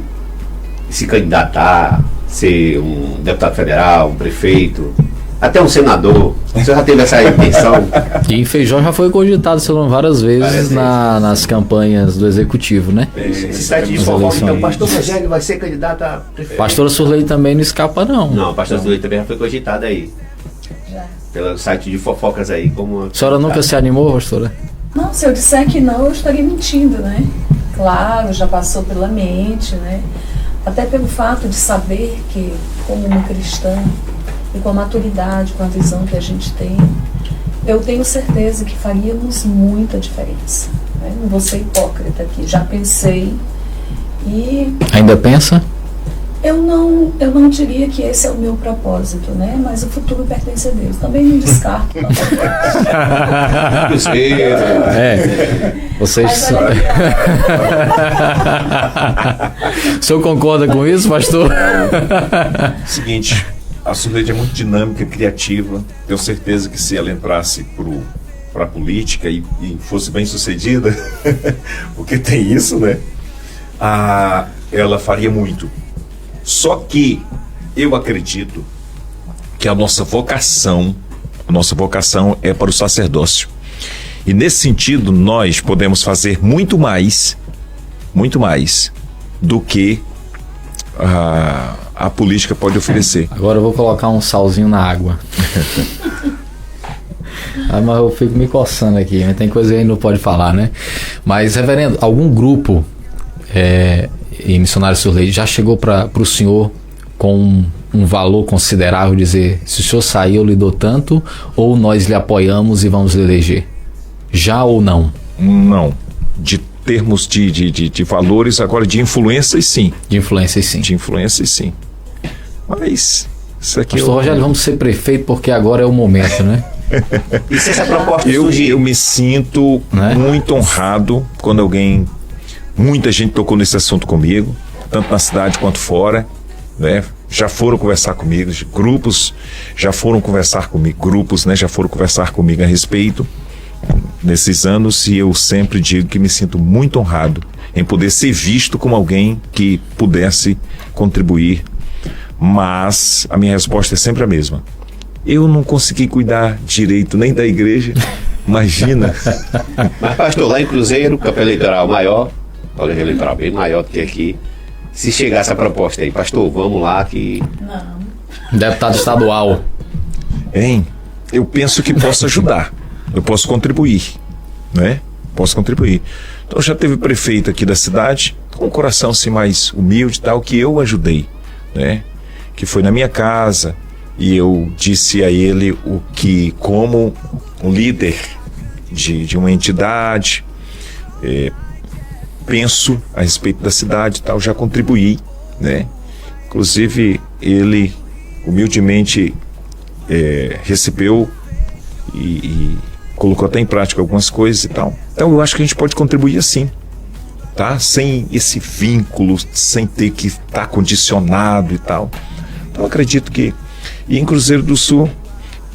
se candidatar, ser um deputado federal, um prefeito, até um senador? O senhor já teve essa intenção? E em Feijó já foi cogitado, seu nome, várias vezes nas campanhas do executivo, né? Esse site de fofoca, então, o pastor Rogério vai ser candidato a prefeito. Pastora Surlei também não escapa, não. Não, o pastor Surlei também já foi cogitado aí. Já. Pelo site de fofocas aí. Como A senhora nunca se animou, pastora? Não, se eu disser que não, eu estaria mentindo, né? Claro, já passou pela mente, né? Até pelo fato de saber que, como uma cristã, e com a maturidade, com a visão que a gente tem, eu tenho certeza que faríamos muita diferença, né? Não vou ser hipócrita aqui, já pensei e... Ainda pensa? Eu não diria que esse é o meu propósito, né? Mas o futuro pertence a Deus. Também não descarto. Não. Vocês... O senhor concorda com isso, pastor? Seguinte, a Surleide é muito dinâmica, criativa. Tenho certeza que se ela entrasse para a política e fosse bem sucedida, porque tem isso, né? ela faria muito. Só que eu acredito que a nossa vocação é para o sacerdócio. E nesse sentido, nós podemos fazer muito mais do que a política pode oferecer. Agora eu vou colocar um salzinho na água. Mas eu fico me coçando aqui, né? Tem coisa aí que não pode falar, né? Mas, reverendo, algum grupo e Missionário Sur Lei já chegou para o senhor com um valor considerável, dizer, se o senhor sair eu lhe dou tanto, ou nós lhe apoiamos e vamos lhe eleger? Já ou não? Não. De termos de valores, agora de influências, sim. De influências, sim. De influências, sim. Mas isso aqui... Pastor Rogério, vamos ser prefeito porque agora é o momento, né? E se essa proposta eu me sinto muito honrado quando muita gente tocou nesse assunto comigo, tanto na cidade quanto fora, né? Já foram conversar comigo, grupos já foram conversar comigo a respeito nesses anos, e eu sempre digo que me sinto muito honrado em poder ser visto como alguém que pudesse contribuir, mas a minha resposta é sempre a mesma. Eu não consegui cuidar direito nem da igreja, imagina. Mas, pastor, lá em Cruzeiro, campo eleitoral maior, colégio eleitoral bem maior do que aqui, se chegasse a proposta aí, pastor, vamos lá que... Não. Deputado estadual. Eu penso que posso ajudar, eu posso contribuir, né? Posso contribuir. Então já teve prefeito aqui da cidade, com um coração assim mais humilde e tal, que eu ajudei, né? Que foi na minha casa, e eu disse a ele o que, como um líder de uma entidade, penso a respeito da cidade e tal, já contribuí, né? Inclusive ele humildemente recebeu e colocou até em prática algumas coisas e tal. Então eu acho que a gente pode contribuir assim, tá? Sem esse vínculo, sem ter que estar condicionado e tal. Então eu acredito que, e em Cruzeiro do Sul,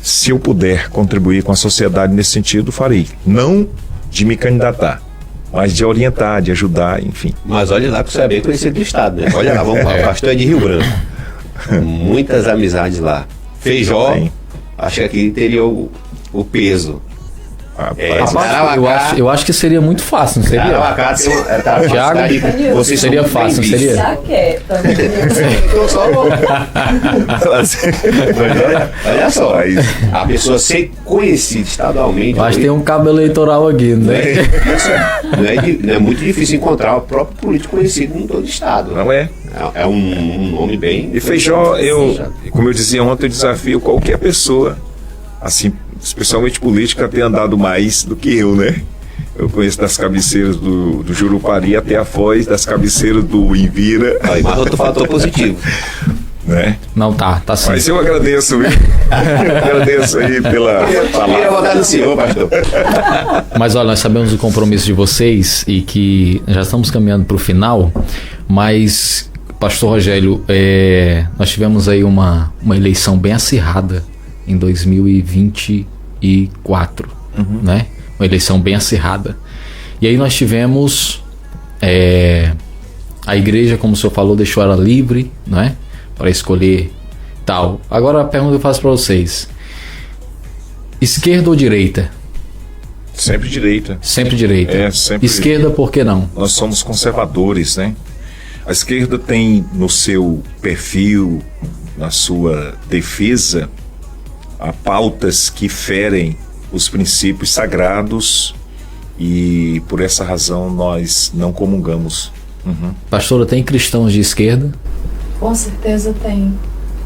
se eu puder contribuir com a sociedade nesse sentido, farei. Não de me candidatar, mas de orientar, de ajudar, enfim. Mas olha lá que você é bem conhecido do estado, né? Olha lá, vamos lá, o pastor é de Rio Branco. Muitas amizades lá. Feijó, Sim. acho que aqui teria o peso. Rapaz, eu acho que seria muito fácil, não seria? Arauacá tem uma Thiago, cidade, vocês seria são fácil, não bem seria? Já quer, tá Olha só, a pessoa ser conhecida estadualmente. Acho que tem um cabo eleitoral aqui, né? Não é muito difícil encontrar o próprio político conhecido em todo o estado. Não é? É um nome bem... E Feijó, como eu dizia ontem, eu desafio qualquer pessoa, assim, especialmente política, a ter andado mais do que eu, né? Eu conheço das cabeceiras do Jurupari até a Foz, das cabeceiras do Invira. Mas outro fator positivo. Né? Não, tá sim. Mas eu agradeço, viu? Agradeço aí pela palavra. Queria votar no senhor, pastor. Mas olha, nós sabemos o compromisso de vocês e que já estamos caminhando para o final, mas, pastor Rogério, nós tivemos aí uma eleição bem acirrada em 2024, né? Uma eleição bem acirrada. E aí nós tivemos a igreja, como o senhor falou, deixou ela livre, não é? Para escolher tal. Agora a pergunta que eu faço para vocês: esquerda ou direita? Sempre direita. Sempre direita. Sempre esquerda, por que não? Nós somos conservadores, né? A esquerda tem no seu perfil, na sua defesa, pautas que ferem os princípios sagrados, e por essa razão nós não comungamos. Pastora, tem cristãos de esquerda? Com certeza tem,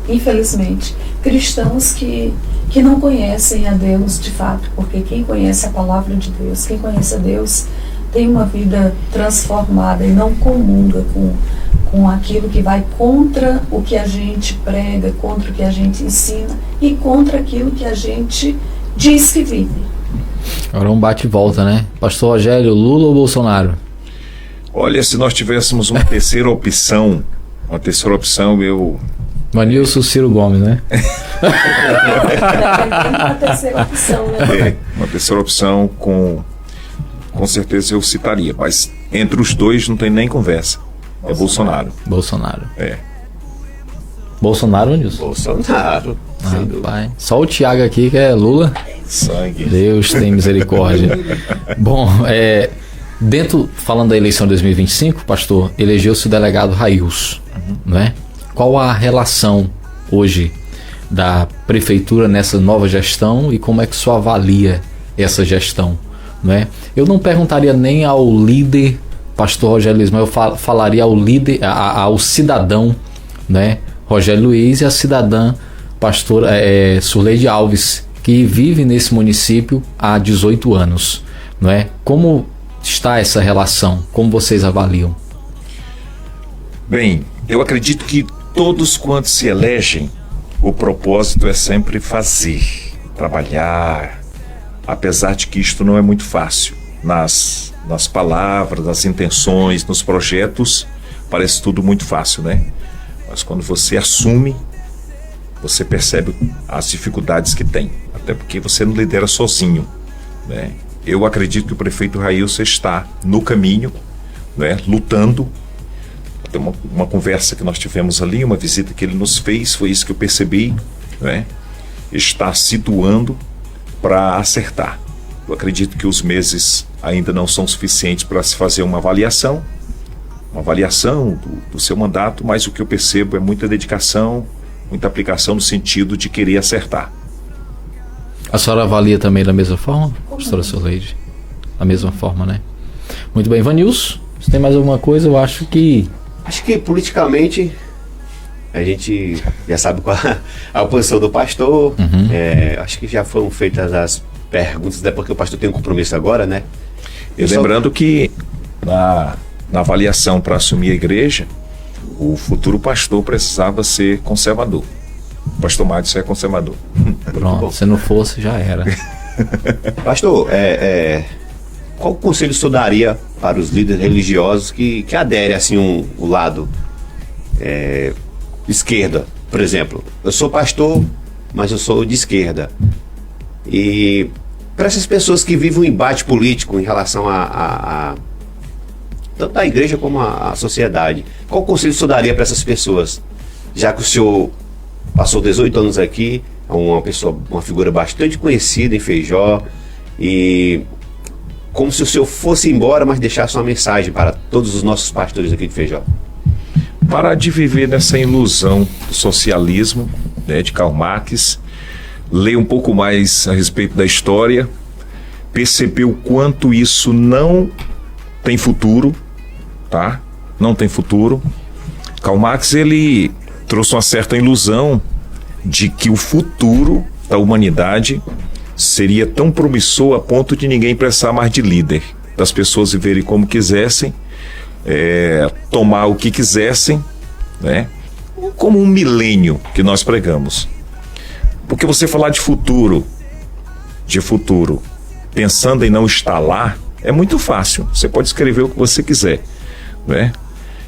infelizmente, cristãos que não conhecem a Deus de fato, porque quem conhece a palavra de Deus, quem conhece a Deus, tem uma vida transformada e não comunga com aquilo que vai contra o que a gente prega, contra o que a gente ensina e contra aquilo que a gente diz que vive. Agora um bate e volta, né? Pastor Rogério, Lula ou Bolsonaro? Olha, se nós tivéssemos uma terceira opção, eu... Manilson, Ciro Gomes, né? Tem uma terceira opção, né? Uma terceira opção, com certeza eu citaria, mas entre os dois não tem nem conversa. É Bolsonaro. Bolsonaro. É. Bolsonaro, Nilson? Bolsonaro. sem dúvida. Pai. Só o Thiago aqui que é Lula. Sangue. Deus tem misericórdia. Bom, falando da eleição de 2025, pastor, elegeu-se o delegado Rails, né? Qual a relação hoje da prefeitura nessa nova gestão e como é que o senhor avalia essa gestão, né? Eu não perguntaria nem ao líder, pastor Rogério Luiz, mas eu falaria ao líder, ao cidadão, né? Rogério Luiz, e a cidadã pastora Surleide Alves, que vive nesse município há 18 anos, não é? Como está essa relação? Como vocês avaliam? Bem, eu acredito que todos quantos se elegem, o propósito é sempre fazer, trabalhar, apesar de que isto não é muito fácil. Nas palavras, nas intenções, nos projetos, parece tudo muito fácil, né? Mas quando você assume, você percebe as dificuldades que tem, até porque você não lidera sozinho, né? Eu acredito que o prefeito Railson está no caminho, né, lutando. Tem uma conversa que nós tivemos ali, uma visita que ele nos fez, foi isso que eu percebi, né? Está se doando para acertar. Eu acredito que os meses ainda não são suficientes para se fazer uma avaliação do seu mandato, mas o que eu percebo é muita dedicação, muita aplicação no sentido de querer acertar. A senhora avalia também da mesma forma, pastora Surleide? Da mesma forma, né? Muito bem. Vanilson, você tem mais alguma coisa? Eu acho que politicamente a gente já sabe qual a posição do pastor. Acho que já foram feitas as perguntas, até porque o pastor tem um compromisso agora, né? E lembrando que na avaliação para assumir a igreja, o futuro pastor precisava ser conservador. O pastor Madison é conservador. Pronto, se não fosse, já era. Pastor, qual conselho o senhor daria para os líderes religiosos que aderem assim o lado esquerda? Por exemplo, eu sou pastor, mas eu sou de esquerda. E para essas pessoas que vivem um embate político em relação tanto a igreja como a sociedade, qual conselho o senhor daria para essas pessoas? Já que o senhor passou 18 anos aqui, é uma figura bastante conhecida em Feijó, e como se o senhor fosse embora, mas deixasse uma mensagem para todos os nossos pastores aqui de Feijó. Parar de viver nessa ilusão do socialismo, né, de Karl Marx, ler um pouco mais a respeito da história, perceber o quanto isso não tem futuro, tá? Não tem futuro. Karl Marx, ele trouxe uma certa ilusão de que o futuro da humanidade seria tão promissor a ponto de ninguém precisar mais de líder, das pessoas viverem como quisessem, tomar o que quisessem, né? Como um milênio que nós pregamos. Porque você falar de futuro, pensando em não estar lá, é muito fácil. Você pode escrever o que você quiser, né?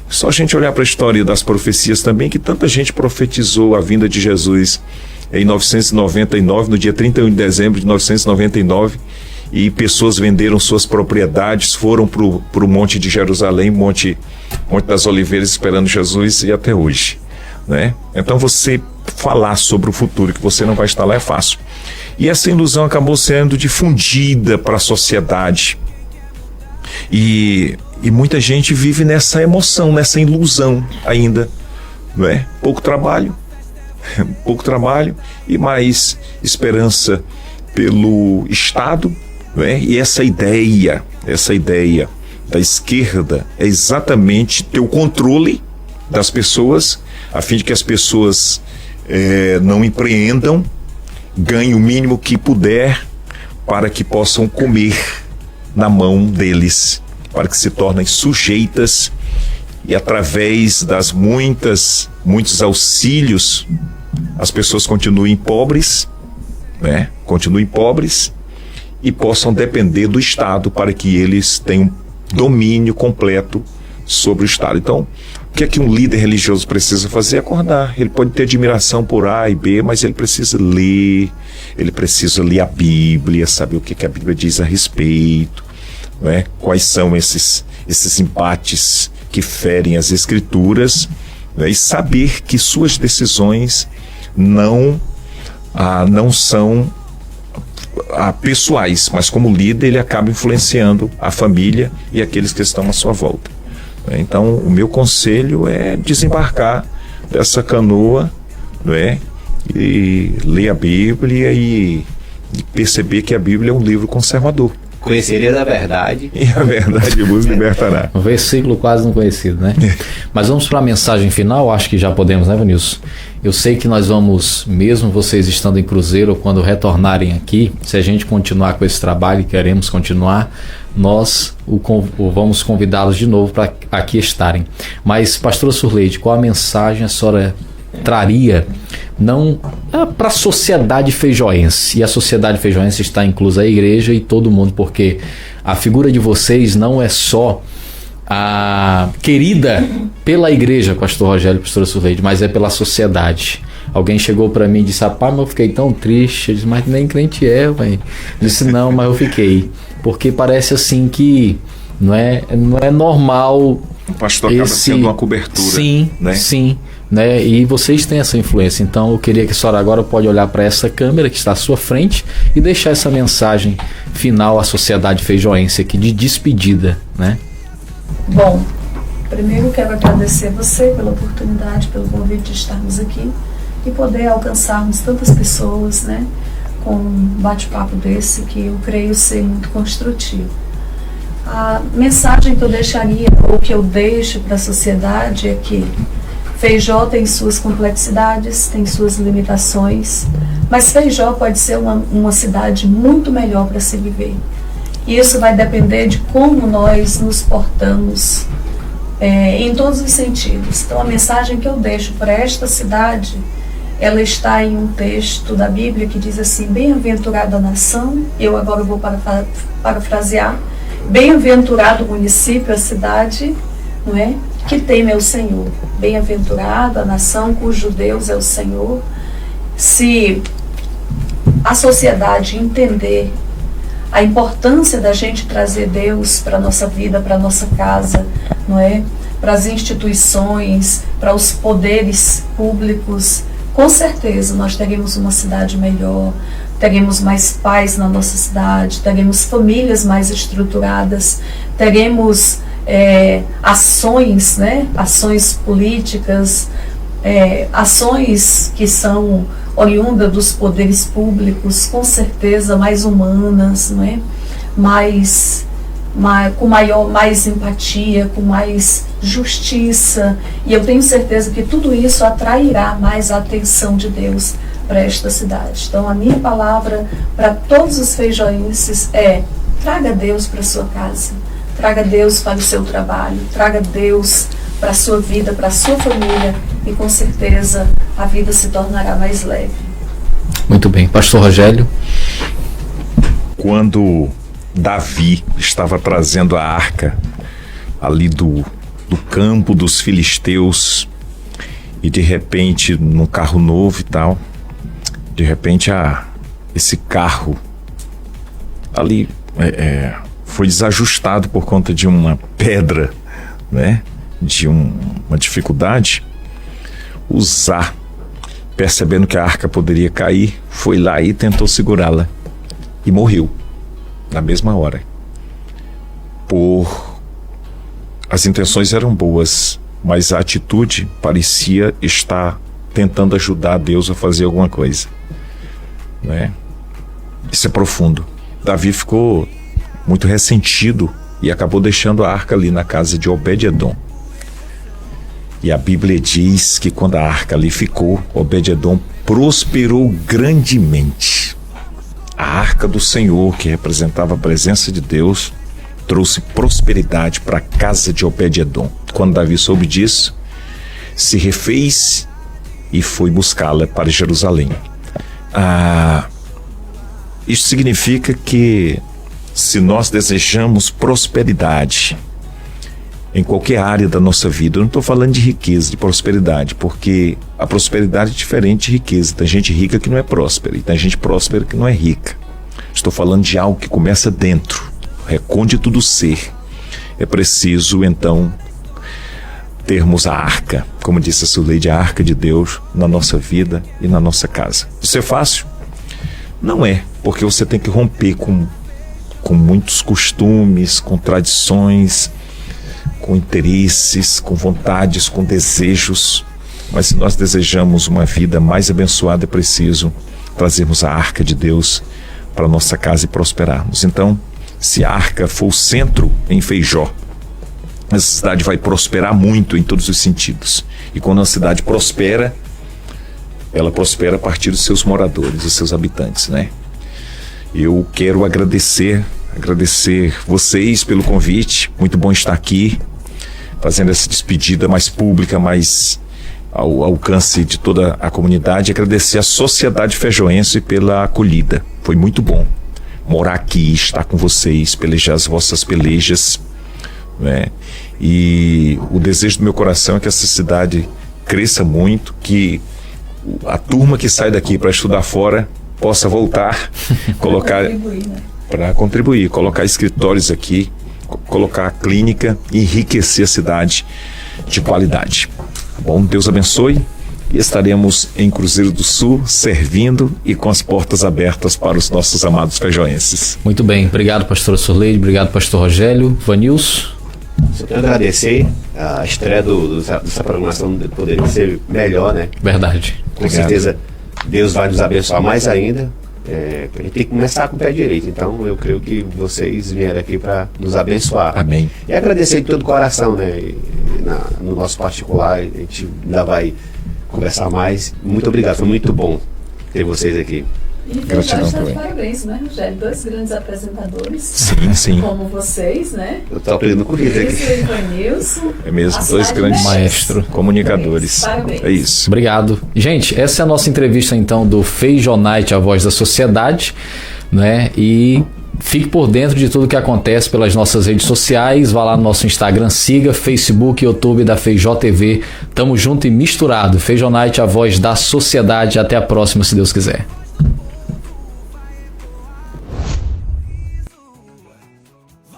Só a gente olhar para a história das profecias também, que tanta gente profetizou a vinda de Jesus em 999, no dia 31 de dezembro de 999, e pessoas venderam suas propriedades, foram para o Monte de Jerusalém, Monte das Oliveiras, esperando Jesus, e até hoje, né? Então você falar sobre o futuro, que você não vai estar lá, é fácil. E essa ilusão acabou sendo difundida para a sociedade. E muita gente vive nessa emoção, nessa ilusão ainda, não é? Pouco trabalho e mais esperança pelo Estado, não é? E essa ideia da esquerda é exatamente ter o controle das pessoas, a fim de que as pessoas não empreendam, ganhem o mínimo que puder para que possam comer na mão deles, para que se tornem sujeitas, e através das muitos auxílios as pessoas continuem pobres, né? Continuem pobres e possam depender do Estado para que eles tenham domínio completo sobre o Estado. Então, o que é que um líder religioso precisa fazer? Acordar. Ele pode ter admiração por A e B, mas ele precisa ler a Bíblia, saber o que a Bíblia diz a respeito, né? Quais são esses embates que ferem as Escrituras, né, e saber que suas decisões não são pessoais, mas como líder ele acaba influenciando a família e aqueles que estão à sua volta. Então, o meu conselho é desembarcar dessa canoa, não é? E ler a Bíblia e perceber que a Bíblia é um livro conservador. Conhecereis a verdade. E a verdade vos libertará. Um versículo quase não conhecido, né? Mas vamos para a mensagem final, acho que já podemos, né, Vanilson? Eu sei que nós vamos, mesmo vocês estando em cruzeiro, quando retornarem aqui, se a gente continuar com esse trabalho e queremos continuar, nós vamos convidá-los de novo para aqui estarem. Mas, pastora Surleide, qual a mensagem a senhora traria não para a sociedade feijoense? E a sociedade feijoense está inclusa a igreja e todo mundo, porque a figura de vocês não é só a querida pela igreja, pastor Rogério e pastora Surleide, mas é pela sociedade. Alguém chegou para mim e disse: rapaz, mas eu fiquei tão triste. Eu disse: mas nem crente é, velho. Disse: não, mas eu fiquei, porque parece assim que não é normal. O pastor acaba sendo uma cobertura. Sim, né? Sim, né? E vocês têm essa influência. Então eu queria que a senhora agora pode olhar para essa câmera que está à sua frente e deixar essa mensagem final à sociedade feijoense aqui de despedida, né? Bom, primeiro quero agradecer você pela oportunidade, pelo convite de estarmos aqui e poder alcançarmos tantas pessoas, né, com um bate-papo desse que eu creio ser muito construtivo. A mensagem que eu deixaria, ou que eu deixo para a sociedade, é que Feijó tem suas complexidades, tem suas limitações, mas Feijó pode ser uma cidade muito melhor para se viver. E isso vai depender de como nós nos portamos em todos os sentidos. Então a mensagem que eu deixo para esta cidade, ela está em um texto da Bíblia que diz assim: bem-aventurada a nação, eu agora vou parafrasear, bem-aventurado o município, a cidade, não é, que teme ao Senhor. Bem-aventurado a nação cujo Deus é o Senhor. Se a sociedade entender a importância da gente trazer Deus para a nossa vida, para a nossa casa, não é? Para as instituições, para os poderes públicos, com certeza nós teremos uma cidade melhor, teremos mais paz na nossa cidade, teremos famílias mais estruturadas, teremos ações, né? Ações políticas, ações que são oriunda dos poderes públicos, com certeza mais humanas, não é? Com mais empatia, com mais justiça, e eu tenho certeza que tudo isso atrairá mais a atenção de Deus para esta cidade. Então a minha palavra para todos os feijoenses é: traga Deus para a sua casa, traga Deus para o seu trabalho, traga Deus para a sua vida, para a sua família, e com certeza a vida se tornará mais leve. Muito bem. Pastor Rogério. Quando Davi estava trazendo a arca ali do campo dos filisteus, e de repente, num carro novo e tal, de repente esse carro ali foi desajustado por conta de uma pedra, né? De uma dificuldade. Uzá, percebendo que a arca poderia cair, foi lá e tentou segurá-la e morreu na mesma hora. As intenções eram boas, mas a atitude parecia estar tentando ajudar Deus a fazer alguma coisa, né? Isso é profundo. Davi ficou muito ressentido e acabou deixando a arca ali na casa de Obed-edom. E a Bíblia diz que quando a arca ali ficou, Obed-edom prosperou grandemente. A arca do Senhor, que representava a presença de Deus, trouxe prosperidade para a casa de Obed-edom. Quando Davi soube disso, se refez e foi buscá-la para Jerusalém. Isso significa que se nós desejamos prosperidade em qualquer área da nossa vida, eu não estou falando de riqueza, de prosperidade, porque a prosperidade é diferente de riqueza. Tem gente rica que não é próspera e tem gente próspera que não é rica. Estou falando de algo que começa dentro, recôndito do ser. É preciso, então, termos a arca, como disse a Suleide, a arca de Deus na nossa vida e na nossa casa. Isso é fácil? Não é, porque você tem que romper com muitos costumes, com tradições, com interesses, com vontades, com desejos. Mas se nós desejamos uma vida mais abençoada, é preciso trazermos a arca de Deus para a nossa casa e prosperarmos. Então, se a arca for o centro em Feijó, a cidade vai prosperar muito em todos os sentidos. E quando a cidade prospera, ela prospera a partir dos seus moradores, dos seus habitantes, né? Eu quero agradecer vocês pelo convite. Muito bom estar aqui, fazendo essa despedida mais pública, mais ao alcance de toda a comunidade. Agradecer à sociedade feijoense pela acolhida. Foi muito bom morar aqui, estar com vocês, pelejar as vossas pelejas, né? E o desejo do meu coração é que essa cidade cresça muito, que a turma que sai daqui para estudar fora possa voltar, colocar para contribuir, colocar escritórios aqui, colocar a clínica e enriquecer a cidade de qualidade. Bom, Deus abençoe, e estaremos em Cruzeiro do Sul servindo e com as portas abertas para os nossos amados feijoenses. Muito bem, obrigado pastora Suleide, obrigado pastor Rogélio. Vanilson? Só quero agradecer a estreia dessa programação, poderia ser melhor, né? Verdade. Com certeza Deus vai nos abençoar mais ainda. A gente tem que começar com o pé direito. Então eu creio que vocês vieram aqui para nos abençoar. Amém. E agradecer de todo o coração, né? No nosso particular, a gente ainda vai conversar mais. Muito obrigado, foi muito bom ter vocês aqui. E Feijó está de parabéns, né, Rogério? 2 grandes apresentadores. Sim. Como vocês, né? Eu estou aprendendo com isso aqui. E Vanilson. É mesmo, 2 grandes maestros, comunicadores. Parabéns. É isso. Obrigado. Gente, essa é a nossa entrevista então do Feijó Night, a voz da sociedade, né? E fique por dentro de tudo que acontece pelas nossas redes sociais. Vá lá no nosso Instagram, siga, Facebook, YouTube da Feijó TV. Tamo junto e misturado. Feijó Night, a voz da sociedade. Até a próxima, se Deus quiser.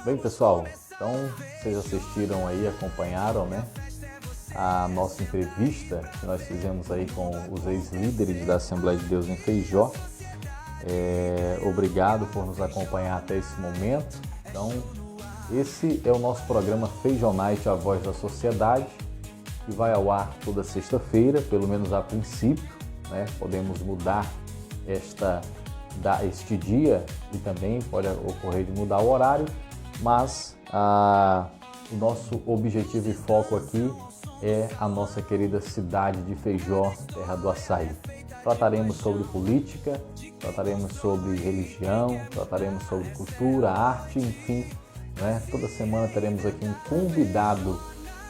Bem, pessoal, então vocês assistiram aí, acompanharam, né, a nossa entrevista que nós fizemos aí com os ex-líderes da Assembleia de Deus em Feijó. Obrigado por nos acompanhar até esse momento. Então, esse é o nosso programa Feijó Night, a voz da sociedade, que vai ao ar toda sexta-feira, pelo menos a princípio, né? Podemos mudar este dia e também pode ocorrer de mudar o horário, mas o nosso objetivo e foco aqui é a nossa querida cidade de Feijó, terra do açaí. Trataremos sobre política, trataremos sobre religião, trataremos sobre cultura, arte, enfim, né? Toda semana teremos aqui um convidado,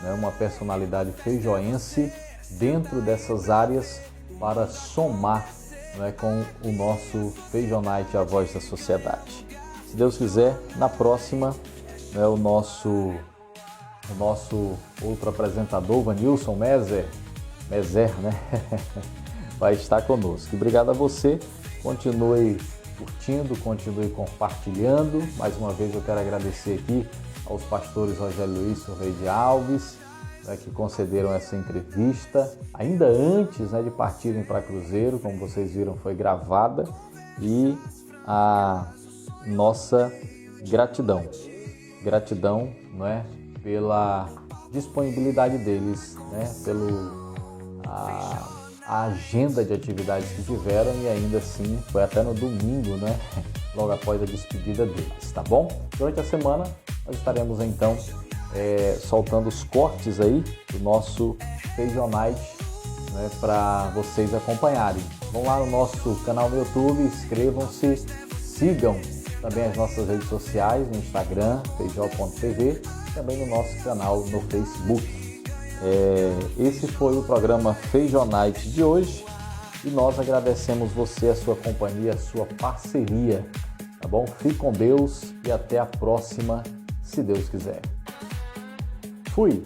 né? Uma personalidade feijoense dentro dessas áreas para somar, né, com o nosso Feijó Night, a voz da sociedade. Se Deus quiser, na próxima, né, o nosso outro apresentador, Vanilson Mezer, né? Vai estar conosco. Obrigado a você, continue curtindo, continue compartilhando. Mais uma vez eu quero agradecer aqui aos pastores Rogélio Luiz e Sorveide Alves, né, que concederam essa entrevista, ainda antes, né, de partirem para Cruzeiro, como vocês viram, foi gravada, e a nossa gratidão, não é, pela disponibilidade deles, né, a agenda de atividades que tiveram, e ainda assim foi até no domingo, né, logo após a despedida deles, tá bom? Durante a semana nós estaremos então soltando os cortes aí do nosso Feijó Night, né, para vocês acompanharem. Vão lá no nosso canal no YouTube, inscrevam-se, sigam também as nossas redes sociais, no Instagram, feijó.tv, também no nosso canal no Facebook. Esse foi o programa Feijó Night de hoje e nós agradecemos você, a sua companhia, a sua parceria, tá bom? Fique com Deus e até a próxima, se Deus quiser. Fui!